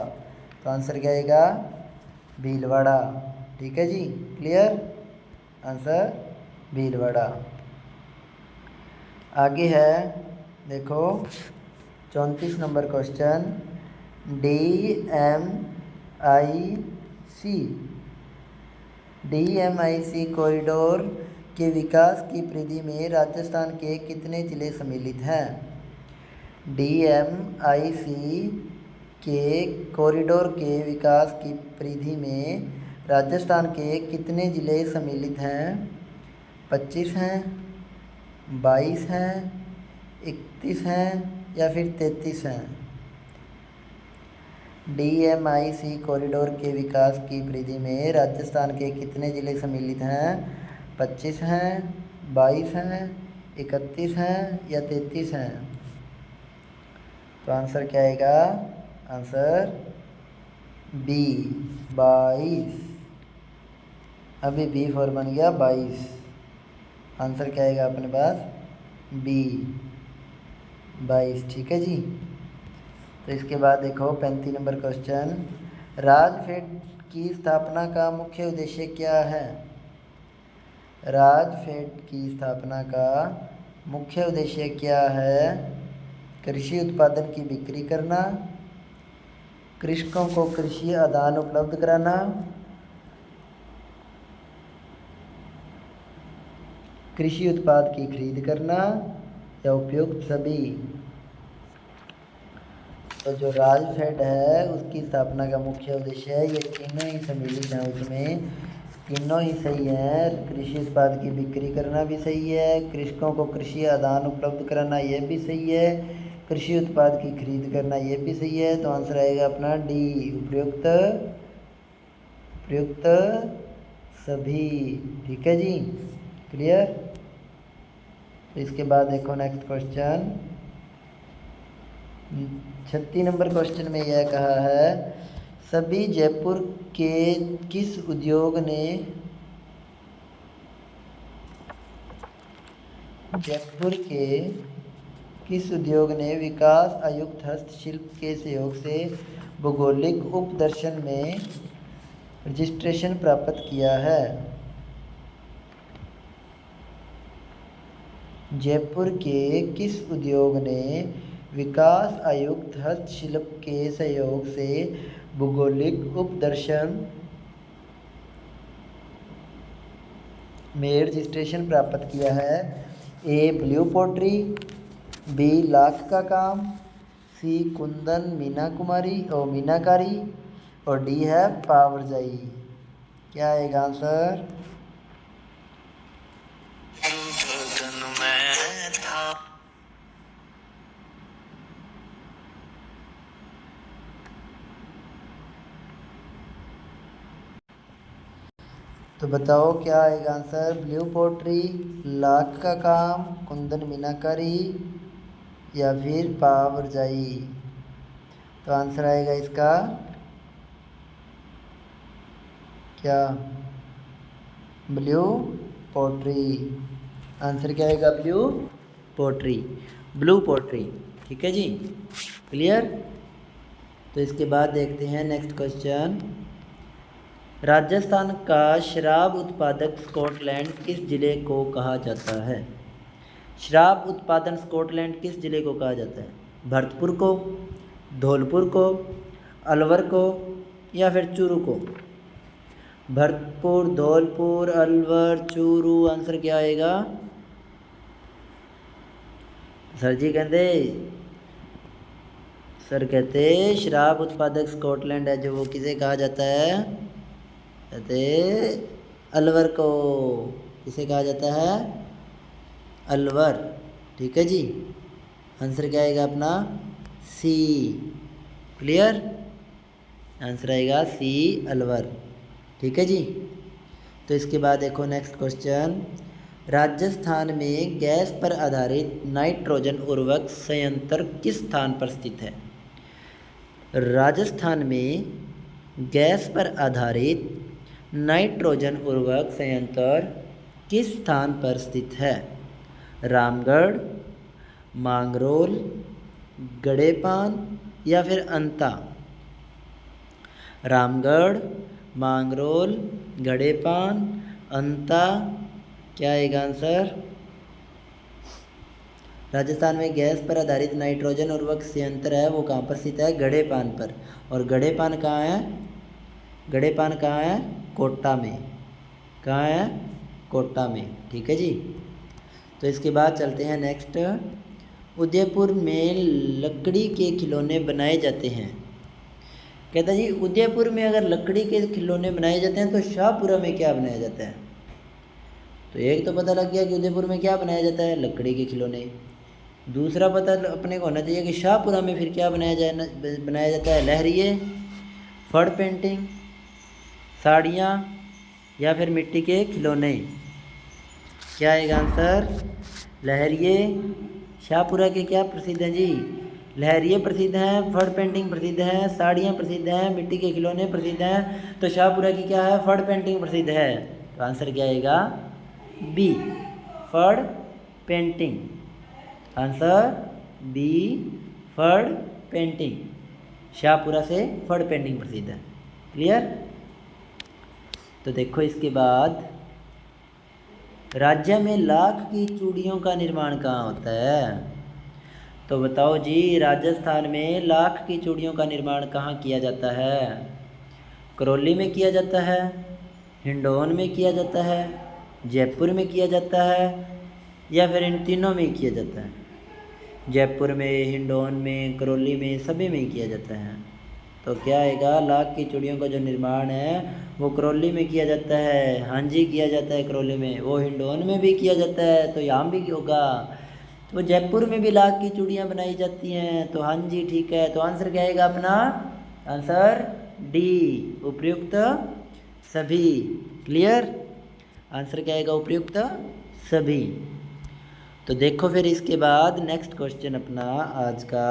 तो आंसर क्या आएगा? भीलवाड़ा। ठीक है जी। क्लियर? आंसर भीलवाड़ा। आगे है देखो 34 नंबर क्वेश्चन, DMIC कॉरिडोर के विकास की परिधि में राजस्थान के कितने जिले सम्मिलित हैं? DMIC के कॉरिडोर के विकास की परिधि में राजस्थान के कितने ज़िले सम्मिलित हैं? 25 हैं, 22 हैं, 31 हैं या फिर 33 हैं? DMIC कॉरिडोर के विकास की परिधि में राजस्थान के कितने जिले सम्मिलित हैं? 25 हैं, 22 हैं, 31 हैं या 33 हैं? तो आंसर क्या आएगा? Answer B 22। अभी बी फॉर बन गया 22। आंसर क्या आएगा अपने पास? बी 22। ठीक है जी। तो इसके बाद देखो 35 नंबर क्वेश्चन, राजफेड की स्थापना का मुख्य उद्देश्य क्या है? राजफेड की स्थापना का मुख्य उद्देश्य क्या है? कृषि उत्पादन की बिक्री करना, कृषकों को कृषि आदान उपलब्ध कराना, कृषि उत्पाद की खरीद करना या उपयुक्त सभी। तो जो राजफेड है उसकी स्थापना का मुख्य उद्देश्य है, ये तीनों ही सम्मिलित हैं उसमें, तीनों ही सही है। कृषि उत्पाद की बिक्री करना भी सही है, कृषकों को कृषि आदान उपलब्ध कराना ये भी सही है, कृषि उत्पाद की खरीद करना ये भी सही है। तो आंसर आएगा अपना डी उपयुक्त उपयुक्त सभी। ठीक है जी, क्लियर। तो इसके बाद देखो नेक्स्ट क्वेश्चन, 36 नंबर क्वेश्चन में यह कहा है, सभी जयपुर के किस उद्योग ने विकास आयुक्त हस्तशिल्प के सहयोग से भौगोलिक उपदर्शन में रजिस्ट्रेशन प्राप्त किया है? जयपुर के किस उद्योग ने विकास आयुक्त हस्तशिल्प के सहयोग से भौगोलिक उपदर्शन में रजिस्ट्रेशन प्राप्त किया है? ए ब्लू पोट्री, बी लाख का काम, सी कुंदन मीनाकारी और डी है पावरजाई। क्या आएगा आंसर? तो बताओ क्या आएगा आंसर? ब्लू पोट्री, लाख का काम, कुंदन मीनाकारी या फिर पावरजाई। तो आंसर आएगा इसका क्या? Blue pottery. आंसर क्या आएगा? Blue pottery. ठीक है जी, क्लियर। तो इसके बाद देखते हैं नेक्स्ट क्वेश्चन, राजस्थान का शराब उत्पादक स्कॉटलैंड किस जिले को कहा जाता है? शराब उत्पादन स्कॉटलैंड किस जिले को कहा जाता है? भरतपुर को, धौलपुर को, अलवर को या फिर चूरू को? भरतपुर, धौलपुर, अलवर, चूरू। आंसर क्या आएगा? सर जी कहते शराब उत्पादक स्कॉटलैंड है जो वो किसे कहा जाता है? कहते अलवर को। किसे कहा जाता है? अलवर। ठीक है जी, आंसर क्या आएगा अपना? सी। क्लियर, आंसर आएगा सी अलवर। ठीक है जी। तो इसके बाद देखो नेक्स्ट क्वेश्चन, राजस्थान में गैस पर आधारित नाइट्रोजन उर्वरक संयंत्र किस स्थान पर स्थित है? राजस्थान में गैस पर आधारित नाइट्रोजन उर्वरक संयंत्र किस स्थान पर स्थित है? रामगढ़, मांगरोल, गड़ेपान या फिर अंता? रामगढ़, मांगरोल, गड़ेपान, अंता। क्या आएगा आंसर? राजस्थान में गैस पर आधारित नाइट्रोजन उर्वरक संयंत्र है वो कहाँ पर स्थित है? गड़ेपान पर। और गड़ेपान कहाँ है? गड़ेपान कहाँ है? कोटा में। कहाँ है? कोटा में। ठीक है जी। तो इसके बाद चलते हैं नेक्स्ट, उदयपुर में लकड़ी के खिलौने बनाए जाते हैं। कहता जी उदयपुर में अगर लकड़ी के खिलौने बनाए जाते हैं तो शाहपुरा में क्या बनाया जाता है? तो एक तो पता लग गया कि उदयपुर में क्या बनाया जाता है? लकड़ी के खिलौने। दूसरा पता अपने को होना चाहिए कि शाहपुरा में फिर क्या बनाया जाता है, लहरिए, फड़ पेंटिंग, साड़ियाँ या फिर मिट्टी के खिलौने। क्या आएगा आंसर? लहरिए। शाहपुरा के क्या प्रसिद्ध हैं जी? लहरिए प्रसिद्ध हैं, फड़ पेंटिंग प्रसिद्ध है, साड़ियाँ प्रसिद्ध हैं, मिट्टी के खिलौने प्रसिद्ध हैं। तो शाहपुरा की क्या है? फड़ पेंटिंग प्रसिद्ध है। तो आंसर क्या आएगा? बी, फड़ पेंटिंग। आंसर बी, फड़ पेंटिंग। शाहपुरा से फड़ पेंटिंग प्रसिद्ध है। क्लियर? तो देखो इसके बाद, राज्य में लाख की चूड़ियों का निर्माण कहाँ होता है? तो बताओ जी, राजस्थान में लाख की चूड़ियों का निर्माण कहाँ किया जाता है? करौली में किया जाता है, हिंडौन में किया जाता है, जयपुर में किया जाता है, या फिर इन तीनों में किया जाता है? जयपुर में, हिंडौन में, करौली में, सभी में किया जाता है। तो क्या आएगा? लाख की चूड़ियों का जो निर्माण है वो करौली में किया जाता है। हाँ जी, किया जाता है करौली में। वो हिंडौन में भी किया जाता है, तो यहाँ भी होगा। तो जयपुर में भी लाख की चूड़ियाँ बनाई जाती हैं। तो हाँ जी, ठीक है। तो आंसर क्या आएगा अपना? आंसर डी, उपयुक्त सभी। क्लियर? आंसर क्या आएगा? उपयुक्त सभी। तो देखो फिर इसके बाद नेक्स्ट क्वेश्चन अपना आज का।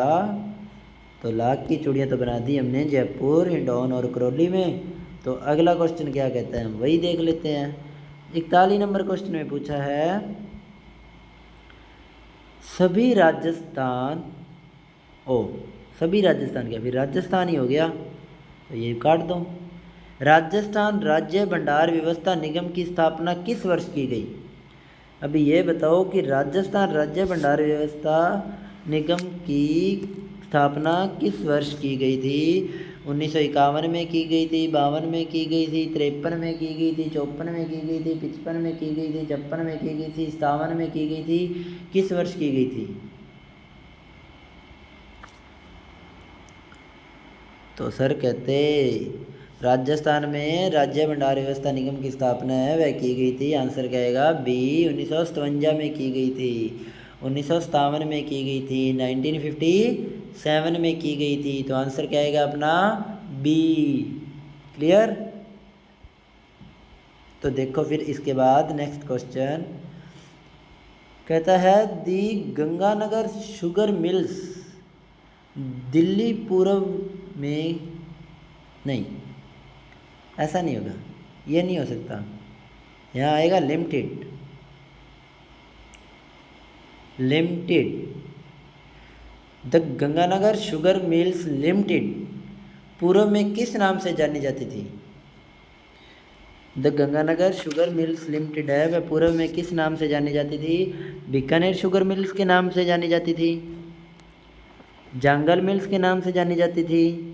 तो लाख की चूड़ियाँ तो बना दी हमने जयपुर, हिंडौन और करौली में। तो अगला क्वेश्चन क्या कहता है, हम वही देख लेते हैं। 41 नंबर क्वेश्चन में पूछा है, सभी राजस्थान, सभी राजस्थान क्या, फिर राजस्थान ही हो गया, तो ये काट दो। राजस्थान राज्य भंडार व्यवस्था निगम की स्थापना किस वर्ष की गई? अभी ये बताओ कि राजस्थान राज्य भंडार व्यवस्था निगम की स्थापना किस वर्ष की गई थी? 1951 में की गई थी, 52 में की गई थी, 53 में की गई थी, 54 में की गई थी, 55 में की गई थी, 56 में की गई थी, 57 में की गई थी? किस वर्ष की गई थी? तो सर कहते राजस्थान में राज्य भंडार व्यवस्था निगम की स्थापना है वह की गई थी। आंसर क्या आएगा? बी, 1957 में की गई थी, 1957 में की गई थी, 1957 में की गई थी। तो आंसर क्या आएगा अपना? बी। क्लियर? तो देखो फिर इसके बाद नेक्स्ट क्वेश्चन कहता है, दी गंगानगर शुगर मिल्स दिल्ली पूर्व में, नहीं ऐसा नहीं होगा, ये नहीं हो सकता। यहाँ आएगा limited. The Ganganagar sugar mills limited पूर्व में किस नाम से जानी जाती थी? The Ganganagar sugar mills limited है वह पूर्व में किस नाम से जानी जाती थी? बीकानेर शुगर मिल्स के नाम से जानी जाती थी, जांगल मिल्स के नाम से जानी जाती थी,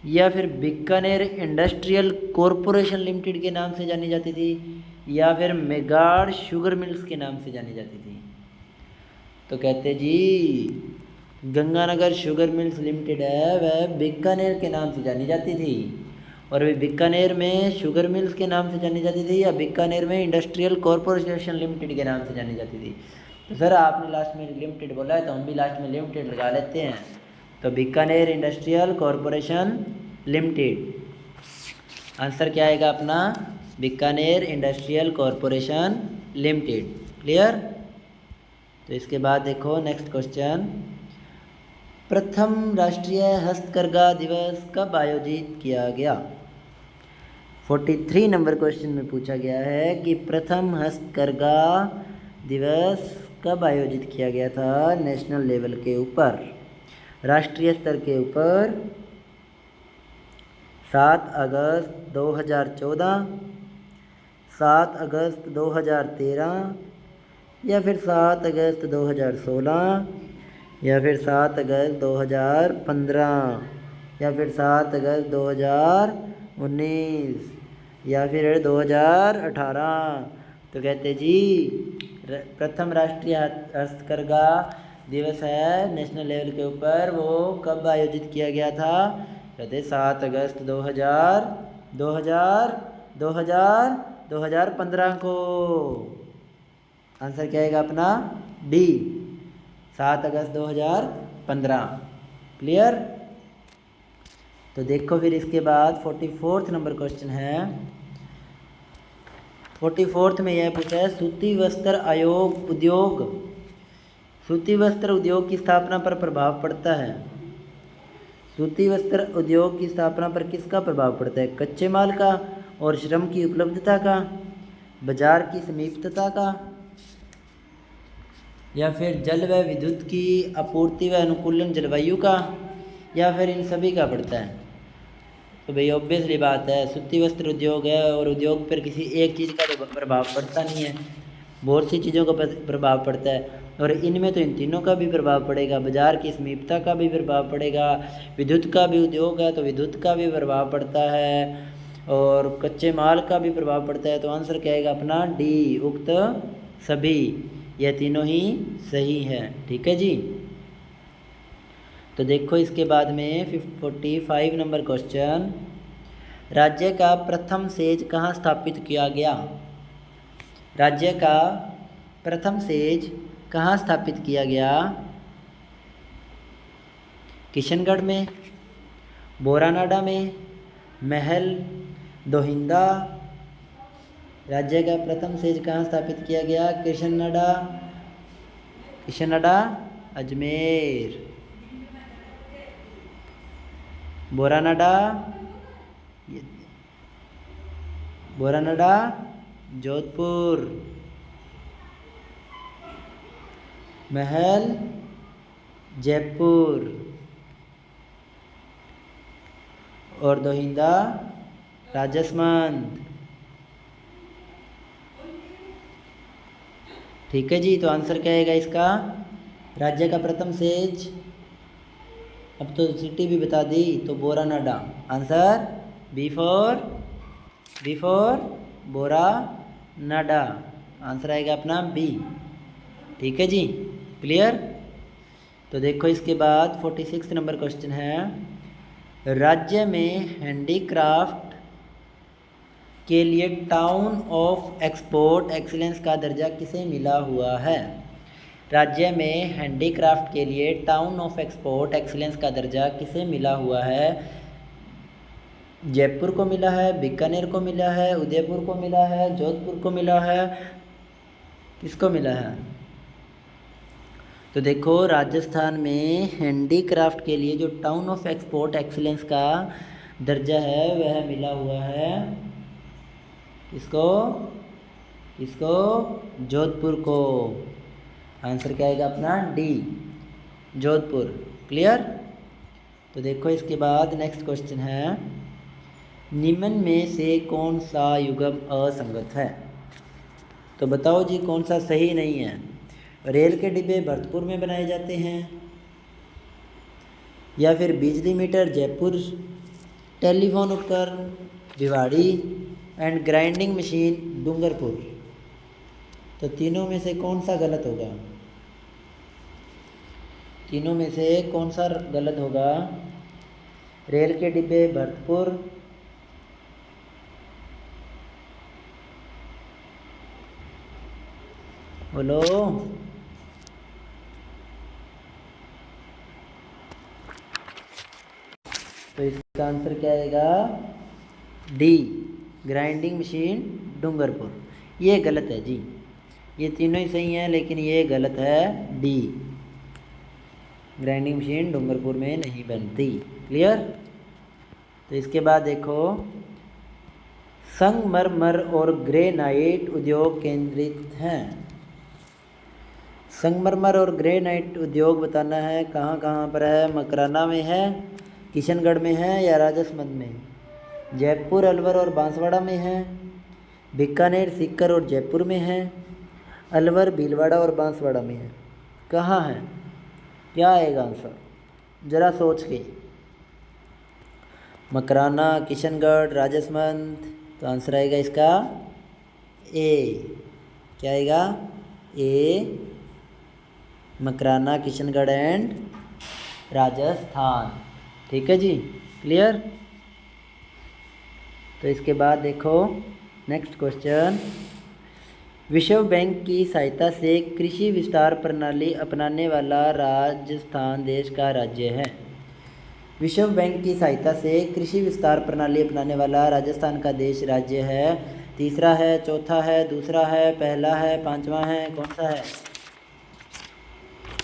या फिर बीकानेर इंडस्ट्रियल कॉरपोरेशन लिमिटेड के नाम से जानी जाती थी, या फिर मेगाड शुगर मिल्स के नाम से जानी जाती थी? तो कहते जी गंगानगर शुगर मिल्स लिमिटेड है वह बीकानेर के नाम से जानी जाती थी। और वे बीकानेर में शुगर मिल्स के नाम से जानी जाती थी या बीकानेर में इंडस्ट्रियल कॉरपोरेशन लिमिटेड के नाम से जानी जाती थी? तो सर आपने लास्ट में लिमिटेड बोला है तो हम भी लास्ट में लिमिटेड लगा लेते हैं। तो Bikaner industrial corporation limited. Answer क्या आएगा अपना? Bikaner industrial corporation limited. Clear? तो इसके बाद देखो नेक्स्ट क्वेश्चन, प्रथम राष्ट्रीय हस्तकरघा दिवस कब आयोजित किया गया? 43 नंबर क्वेश्चन में पूछा गया है कि प्रथम हस्तकरघा दिवस कब आयोजित किया गया था नेशनल लेवल के ऊपर, राष्ट्रीय स्तर के ऊपर? 7 अगस्त 2014, 7 अगस्त 2013, या फिर 7 अगस्त 2016, या फिर 7 अगस्त 2015, या फिर 7 अगस्त 2019, या फिर 2018? तो कहते जी प्रथम राष्ट्रीय हस्तकरघा दिवस है नेशनल लेवल के ऊपर, वो कब आयोजित किया गया था? कहते 7 अगस्त 2015 को। आंसर क्या आएगा अपना? डी, 7 अगस्त 2015। क्लियर। तो देखो फिर इसके बाद 44 नंबर क्वेश्चन है। 44 में यह पूछा है सूती वस्त्र आयोग उद्योग, सूती वस्त्र उद्योग की स्थापना पर प्रभाव पड़ता है। सूती वस्त्र उद्योग की स्थापना पर किसका प्रभाव पड़ता है? कच्चे माल का और श्रम की उपलब्धता का, बाजार की समीपता का, या फिर जल व विद्युत की आपूर्ति व अनुकूलन जलवायु का, या फिर इन सभी का पड़ता है। तो भाई ऑब्वियसली बात है, सूती वस्त्र उद्योग है और उद्योग पर किसी एक चीज़ का तो प्रभाव पड़ता नहीं है, बहुत सी चीज़ों का प्रभाव पड़ता है। और इनमें तो इन तीनों का भी प्रभाव पड़ेगा, बाजार की समीपता का भी प्रभाव पड़ेगा, विद्युत का भी उद्योग है तो विद्युत का भी प्रभाव पड़ता है, और कच्चे माल का भी प्रभाव पड़ता है। तो आंसर क्या आएगा अपना डी, उक्त सभी। यह तीनों ही सही है। ठीक है जी। तो देखो इसके बाद में 45 नंबर क्वेश्चन, राज्य का प्रथम सेज कहाँ स्थापित किया गया? राज्य का प्रथम सेज कहाँ स्थापित किया गया? किशनगढ़ में, बोरानाडा में, महल, दोहिंदा। राज्य का प्रथम सेज कहाँ स्थापित किया गया? किशनगढ़, अजमेर, बोरानाडा जोधपुर, महल जयपुर, और दोहिंदा राजसमंद। ठीक है जी। तो आंसर क्या आएगा इसका? राज्य का प्रथम सेज, अब तो सिटी भी बता दी, तो Boranada. Answer B for Boranada. Answer आएगा अपना बी। ठीक है जी। क्लियर। तो देखो इसके बाद 46 नंबर क्वेश्चन है, राज्य में हैंडीक्राफ्ट के लिए टाउन ऑफ एक्सपोर्ट एक्सीलेंस का दर्जा किसे मिला हुआ है? राज्य में हैंडीक्राफ्ट के लिए टाउन ऑफ एक्सपोर्ट एक्सीलेंस का दर्जा किसे मिला हुआ है? जयपुर को मिला है, बीकानेर को मिला है, उदयपुर को मिला है, जोधपुर को मिला है, किसको मिला है? तो देखो राजस्थान में हैंडीक्राफ्ट के लिए जो टाउन ऑफ एक्सपोर्ट एक्सीलेंस का दर्जा है वह मिला हुआ है इसको जोधपुर को। आंसर क्या आएगा अपना डी, जोधपुर। क्लियर। तो देखो इसके बाद नेक्स्ट क्वेश्चन है, निम्न में से कौन सा युग्म असंगत है? तो बताओ जी कौन सा सही नहीं है? रेल के डिब्बे भरतपुर में बनाए जाते हैं, या फिर बिजली मीटर जयपुर, टेलीफोन उपकरण Bhiwadi, and grinding machine Dungarpur. तो तीनों में से कौन सा गलत होगा? तीनों में से कौन सा गलत होगा? रेल के डिब्बे भरतपुर, बोलो। तो इसका आंसर क्या आएगा? D, grinding machine Dungarpur. ये गलत है जी, ये तीनों ही सही हैं लेकिन ये गलत है, डी, ग्राइंडिंग मशीन डूंगरपुर में नहीं बनती। क्लियर। तो इसके बाद देखो, संगमरमर और ग्रेनाइट उद्योग केंद्रित हैं। संगमरमर और ग्रेनाइट उद्योग बताना है कहाँ कहाँ पर है? मकराना में है, किशनगढ़ में है, या राजसमंद में? जयपुर, अलवर और बांसवाड़ा में है, बीकानेर, सीकर और जयपुर में है, अलवर, भीलवाड़ा और बांसवाड़ा में है। कहाँ है? क्या आएगा आंसर? ज़रा सोच के। मकराना, किशनगढ़, राजसमंद। तो आंसर आएगा इसका ए। क्या आएगा? ए, मकराना, किशनगढ़ एंड राजस्थान। ठीक है जी। क्लियर। तो इसके बाद देखो नेक्स्ट क्वेश्चन, विश्व बैंक की सहायता से कृषि विस्तार प्रणाली अपनाने वाला राजस्थान देश का राज्य है। विश्व बैंक की सहायता से कृषि विस्तार प्रणाली अपनाने वाला राजस्थान का देश राज्य है। तीसरा है, चौथा है, दूसरा है, पहला है, पांचवा है, कौन सा है?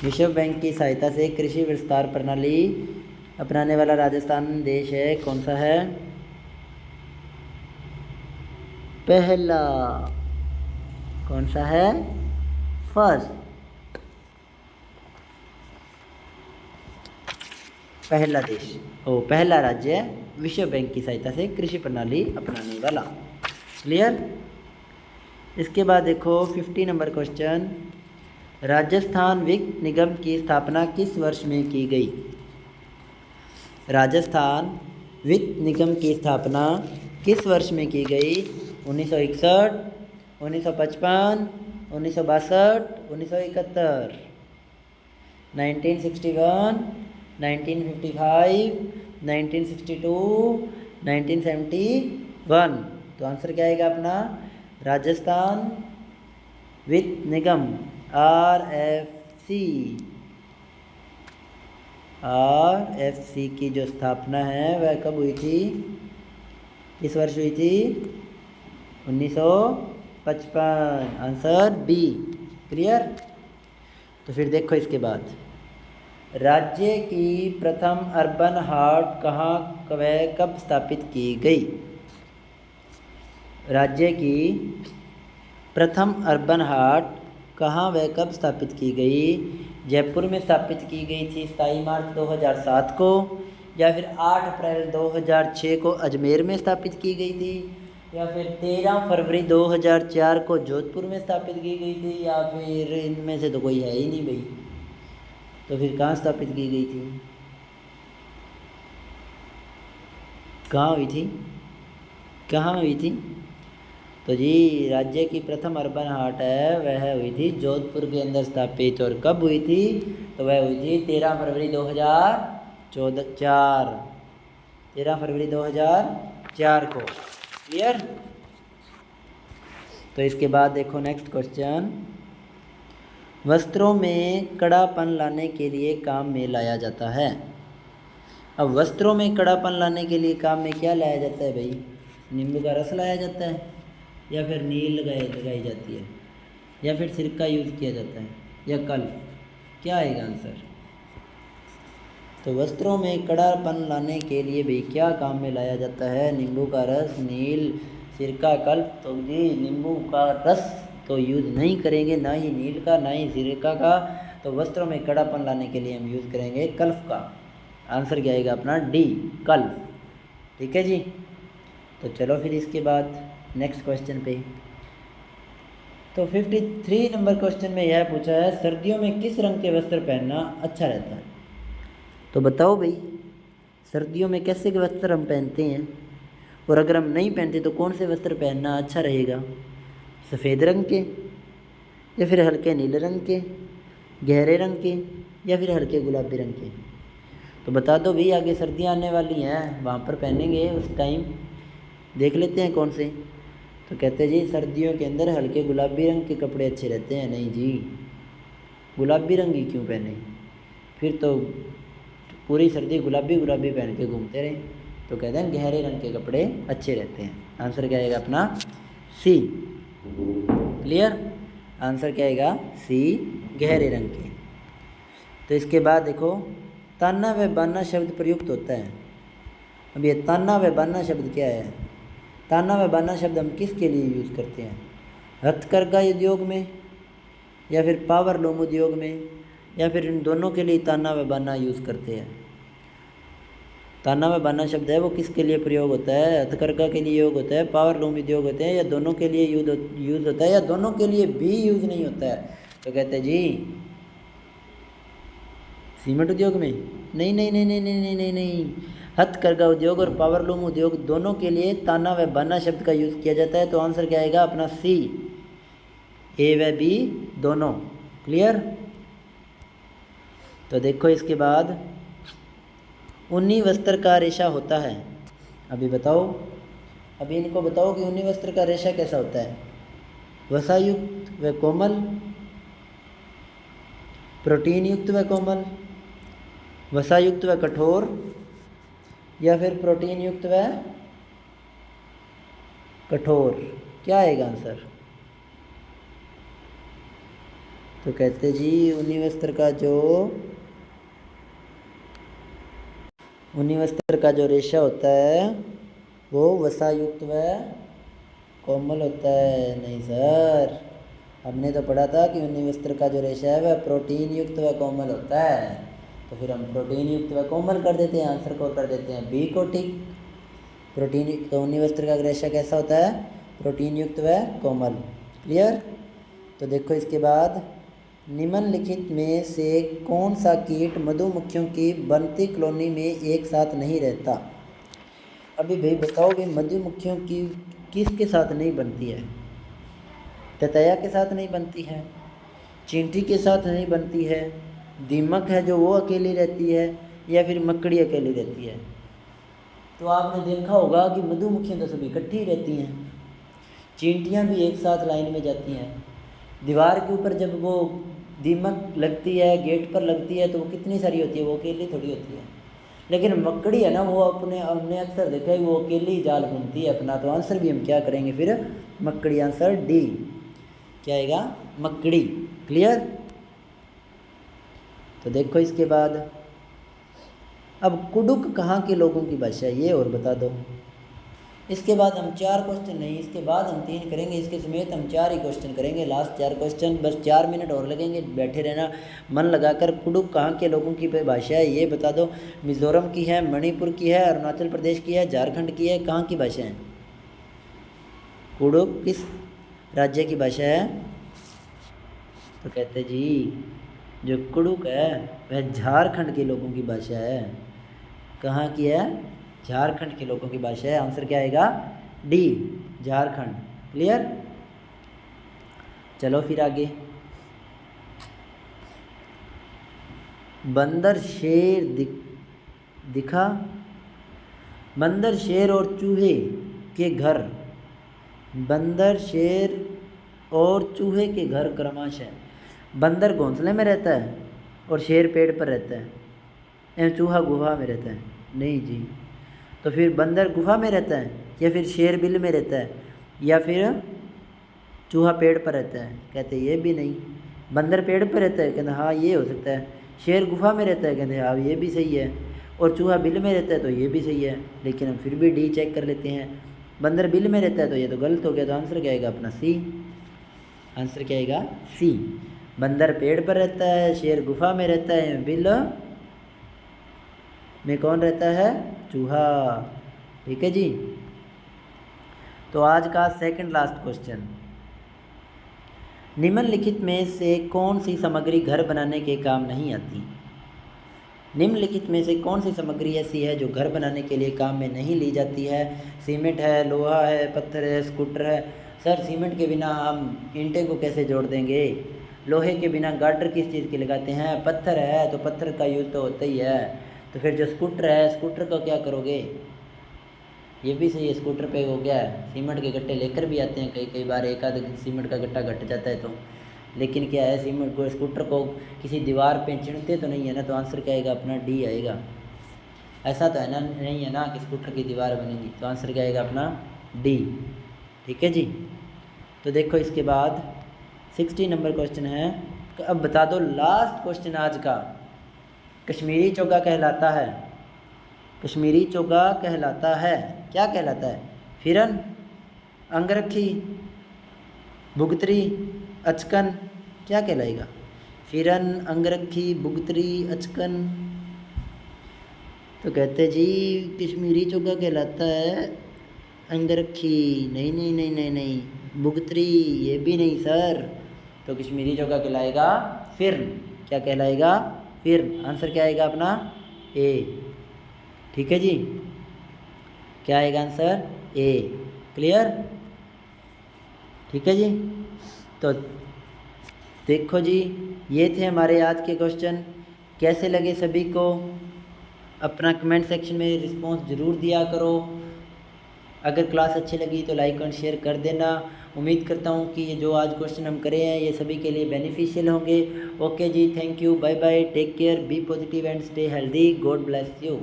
विश्व बैंक की सहायता से कृषि विस्तार प्रणाली अपनाने वाला राजस्थान देश है, कौन सा है? पहला। कौन सा है? फर्स्ट। पहला देश पहला राज्य है विश्व बैंक की सहायता से कृषि प्रणाली अपनाने वाला। क्लियर? इसके बाद देखो 50 नंबर क्वेश्चन, राजस्थान वित्त निगम की स्थापना किस वर्ष में की गई? राजस्थान वित्त निगम की स्थापना किस वर्ष में की गई? 1961, 1955, 1962, 1971, 1961, 1955, 1962, 1971। तो आंसर क्या आएगा अपना? राजस्थान वित्त निगम RFC की जो स्थापना है वह कब हुई थी? किस वर्ष हुई थी? 1955। Answer B. क्लियर? तो फिर देखो इसके बाद, राज्य की प्रथम अर्बन हाट कहाँ व कब स्थापित की गई? राज्य की प्रथम अर्बन हाट कहाँ व कब स्थापित की गई? जयपुर में स्थापित की गई थी 27 मार्च 2007 को, या फिर 8 अप्रैल 2006 को अजमेर में स्थापित की गई थी, या फिर 13 फरवरी 2004 को जोधपुर में स्थापित की गई थी, या फिर इनमें से तो कोई है ही नहीं भाई। तो फिर कहाँ स्थापित की गई थी? कहाँ हुई थी? कहाँ हुई थी? तो जी राज्य की प्रथम अर्बन हाट है वह हुई थी जोधपुर के अंदर स्थापित। और कब हुई थी? तो वह हुई थी 13 फरवरी 2004। 13 फरवरी 2004 को। क्लियर? तो इसके बाद देखो नेक्स्ट क्वेश्चन, वस्त्रों में कड़ापन लाने के लिए काम में लाया जाता है। अब वस्त्रों में कड़ापन लाने के लिए काम में क्या लाया जाता है भाई? नींबू का रस लाया जाता है, या फिर नील लगाई जाती है, या फिर सिरका यूज़ किया जाता है, या कल्फ? क्या आएगा आंसर? तो वस्त्रों में कड़ापन लाने के लिए भी क्या काम में लाया जाता है? नींबू का रस, नील, सिरका, कल्फ। तो जी नींबू का रस तो यूज़ नहीं करेंगे, ना ही नील का, ना ही सिरका का। तो वस्त्रों में कड़ापन लाने के लिए हम यूज़ करेंगे कल्फ का। आंसर क्या आएगा अपना? डी, कल्फ। ठीक है जी। तो चलो फिर इसके बाद नेक्स्ट क्वेश्चन पे। तो 53 नंबर क्वेश्चन में यह पूछा है, सर्दियों में किस रंग के वस्त्र पहनना अच्छा रहता है? तो बताओ भाई, सर्दियों में कैसे के वस्त्र हम पहनते हैं, और अगर हम नहीं पहनते तो कौन से वस्त्र पहनना अच्छा रहेगा? सफ़ेद रंग के, या फिर हल्के नीले रंग के, गहरे रंग के, या फिर हल्के गुलाबी रंग के? तो बता दो भाई, आगे सर्दियाँ आने वाली हैं, वहाँ पर पहनेंगे उस टाइम। देख लेते हैं कौन से। तो कहते हैं जी सर्दियों के अंदर हल्के गुलाबी रंग के कपड़े अच्छे रहते हैं। नहीं जी, गुलाबी रंग ही क्यों पहने? फिर तो पूरी सर्दी गुलाबी गुलाबी पहन के घूमते रहे। तो कहते हैं गहरे रंग के कपड़े अच्छे रहते हैं। आंसर क्या आएगा अपना? सी। क्लियर? आंसर क्या आएगा? सी, गहरे रंग के। तो इसके बाद देखो, ताना व बाना शब्द प्रयुक्त होता है। अब ये ताना व बाना शब्द क्या है? ताना व बाना शब्द हम किसके लिए यूज़ करते हैं? हथकरघा उद्योग में, या फिर पावर लूम उद्योग में, या फिर इन दोनों के लिए ताना व बाना यूज़ करते हैं। ताना व बाना शब्द है वो किसके लिए प्रयोग होता है? हथकरघा के लिए योग होता है, पावर लूम उद्योग होते हैं, या दोनों के लिए यूज़ होता है, या दोनों के लिए भी यूज़ नहीं होता है? तो कहते हैं जी सीमेंट उद्योग में। नहीं नहीं नहीं नहीं नहीं नहीं नहीं नहीं, हथकरघा उद्योग और पावर लूम उद्योग दोनों के लिए ताना व बाना शब्द का यूज़ किया जाता है। तो आंसर क्या आएगा अपना? सी, ए व बी दोनों। क्लियर? तो देखो इसके बाद, ऊनी वस्त्र का रेशा होता है। अभी बताओ, अभी इनको बताओ कि ऊनी वस्त्र का रेशा कैसा होता है? वसायुक्त व कोमल, प्रोटीन युक्त व कोमल, वसायुक्त व कठोर, या फिर प्रोटीन युक्त व कठोर? क्या आएगा आंसर? तो कहते जी ऊनी वस्त्र का जो रेशा होता है वो वसायुक्त व कोमल होता है। नहीं सर, हमने तो पढ़ा था कि ऊनी वस्त्र का जो रेशा है वह प्रोटीन युक्त व कोमल होता है। तो फिर हम प्रोटीन युक्त व कोमल कर देते हैं, आंसर को कर देते हैं बी को टिक। प्रोटीन युक्त ऊनी वस्त्र का रेशा कैसा होता है? प्रोटीन युक्त व कोमल। क्लियर? तो देखो इसके बाद, निम्नलिखित में से कौन सा कीट मधुमक्खियों की बनती कॉलोनी में एक साथ नहीं रहता? अभी भाई बताओ भाई, मधुमक्खियों की किसके साथ नहीं बनती है? ततैया के साथ नहीं बनती है, चींटी के साथ नहीं बनती है, दीमक है जो वो अकेली रहती है, या फिर मकड़ी अकेली रहती है? तो आपने देखा होगा कि मधुमक्खियाँ तो सभी इकट्ठी रहती हैं, चींटियाँ भी एक साथ लाइन में जाती हैं। दीवार के ऊपर जब वो दीमक लगती है, गेट पर लगती है, तो वो कितनी सारी होती है? वो अकेली थोड़ी होती है। लेकिन मकड़ी है ना, वो हमने अक्सर देखा है वो अकेली ही जाल बुनती है अपना। तो आंसर भी हम क्या करेंगे फिर? मकड़ी। आंसर डी क्या आएगा? मकड़ी। क्लियर? तो देखो इसके बाद, अब कुडुक कहाँ के लोगों की भाषा है ये और बता दो। इसके बाद हम 4 क्वेश्चन नहीं, इसके बाद हम 3 करेंगे, इसके समेत हम 4 ही क्वेश्चन करेंगे, लास्ट 4 क्वेश्चन। बस 4 मिनट और लगेंगे, बैठे रहना मन लगाकर। कुडुक कहाँ के लोगों की भाषा है ये बता दो। मिज़ोरम की है, मणिपुर की है, अरुणाचल प्रदेश की है, झारखंड की है, कहाँ की भाषा है? कुडुक किस राज्य की भाषा है? तो कहते जी जो कुडुक है वह झारखंड के लोगों की भाषा है। कहाँ की है? झारखंड के लोगों की भाषा है। आंसर क्या आएगा? डी, झारखंड। क्लियर? चलो फिर आगे। बंदर शेर दिखा। बंदर शेर और चूहे के घर, बंदर शेर और चूहे के घर क्रमशः, बंदर घोंसले में रहता है और शेर पेड़ पर रहता है, एवं चूहा गुफा में रहता है? नहीं जी। तो फिर बंदर गुफा में रहता है, या फिर शेर बिल में रहता है, या फिर चूहा पेड़ पर रहता है? कहते ये भी नहीं। बंदर पेड़ पर रहता है? कहते हाँ ये हो सकता है। शेर गुफा में रहता है? कहते हाँ ये भी सही है। और चूहा बिल में रहता है? तो ये भी सही है। लेकिन हम फिर भी डी चेक कर लेते हैं। बंदर बिल में रहता है तो ये तो गलत हो गया। तो आंसर क्या आएगा अपना? सी। आंसर क्या आएगा? सी। बंदर पेड़ पर रहता है, शेर गुफा में रहता है, बिल में कौन रहता है? चूहा। ठीक है जी। तो आज का सेकंड लास्ट क्वेश्चन, निम्नलिखित में से कौन सी सामग्री घर बनाने के काम नहीं आती? निम्नलिखित में से कौन सी सामग्री ऐसी है जो घर बनाने के लिए काम में नहीं ली जाती है? सीमेंट है, लोहा है, पत्थर है, स्कूटर है। सर सीमेंट के बिना हम ईंटें को कैसे जोड़ देंगे? लोहे के बिना गार्डर किस चीज़ के लगाते हैं? पत्थर है तो पत्थर का यूज़ तो होता ही है। तो फिर जो स्कूटर है, स्कूटर का क्या करोगे? ये भी सही है, स्कूटर पे हो गया सीमेंट के गट्टे लेकर भी आते हैं कई बार, एक आध सीमेंट का गट्टा घट जाता है तो। लेकिन क्या है, सीमेंट को स्कूटर को किसी दीवार पे चिढ़ते तो नहीं है ना। तो आंसर क्या आएगा अपना? डी आएगा। ऐसा तो है ना, नहीं है ना कि स्कूटर की दीवार बनेगी। तो आंसर क्या आएगा अपना? डी। ठीक है जी। तो देखो इसके बाद 60 नंबर क्वेश्चन है। अब बता दो लास्ट क्वेश्चन आज का, कश्मीरी चोगा कहलाता है, कश्मीरी चोगा कहलाता है, क्या कहलाता है? फिरन, अंगरखी, भुगतरी, अचकन, क्या कहलाएगा? फिरन, अंगरखी, भुगतरी, अचकन? तो कहते जी कश्मीरी चोगा कहलाता है अंगरखी। नहीं नहीं नहीं नहीं नहीं, भुगतरी ये भी नहीं सर। तो कश्मीरी चोगा कहलाएगा फिरन। क्या कहलाएगा? फिरन। आंसर क्या आएगा अपना? ए। ठीक है जी। क्या आएगा आंसर? ए। क्लियर? ठीक है जी। तो देखो जी, ये थे हमारे आज के क्वेश्चन। कैसे लगे सभी को? अपना कमेंट सेक्शन में रिस्पॉन्स ज़रूर दिया करो। अगर क्लास अच्छी लगी तो लाइक और शेयर कर देना। उम्मीद करता हूँ कि ये जो आज क्वेश्चन हम करे हैं ये सभी के लिए बेनिफिशियल होंगे। ओके जी, thank you, bye bye, take care, be positive and stay healthy, God bless you.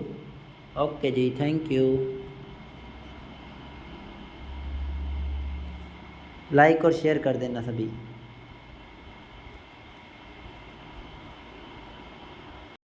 Okay जी, थैंक यू। लाइक और शेयर कर देना सभी।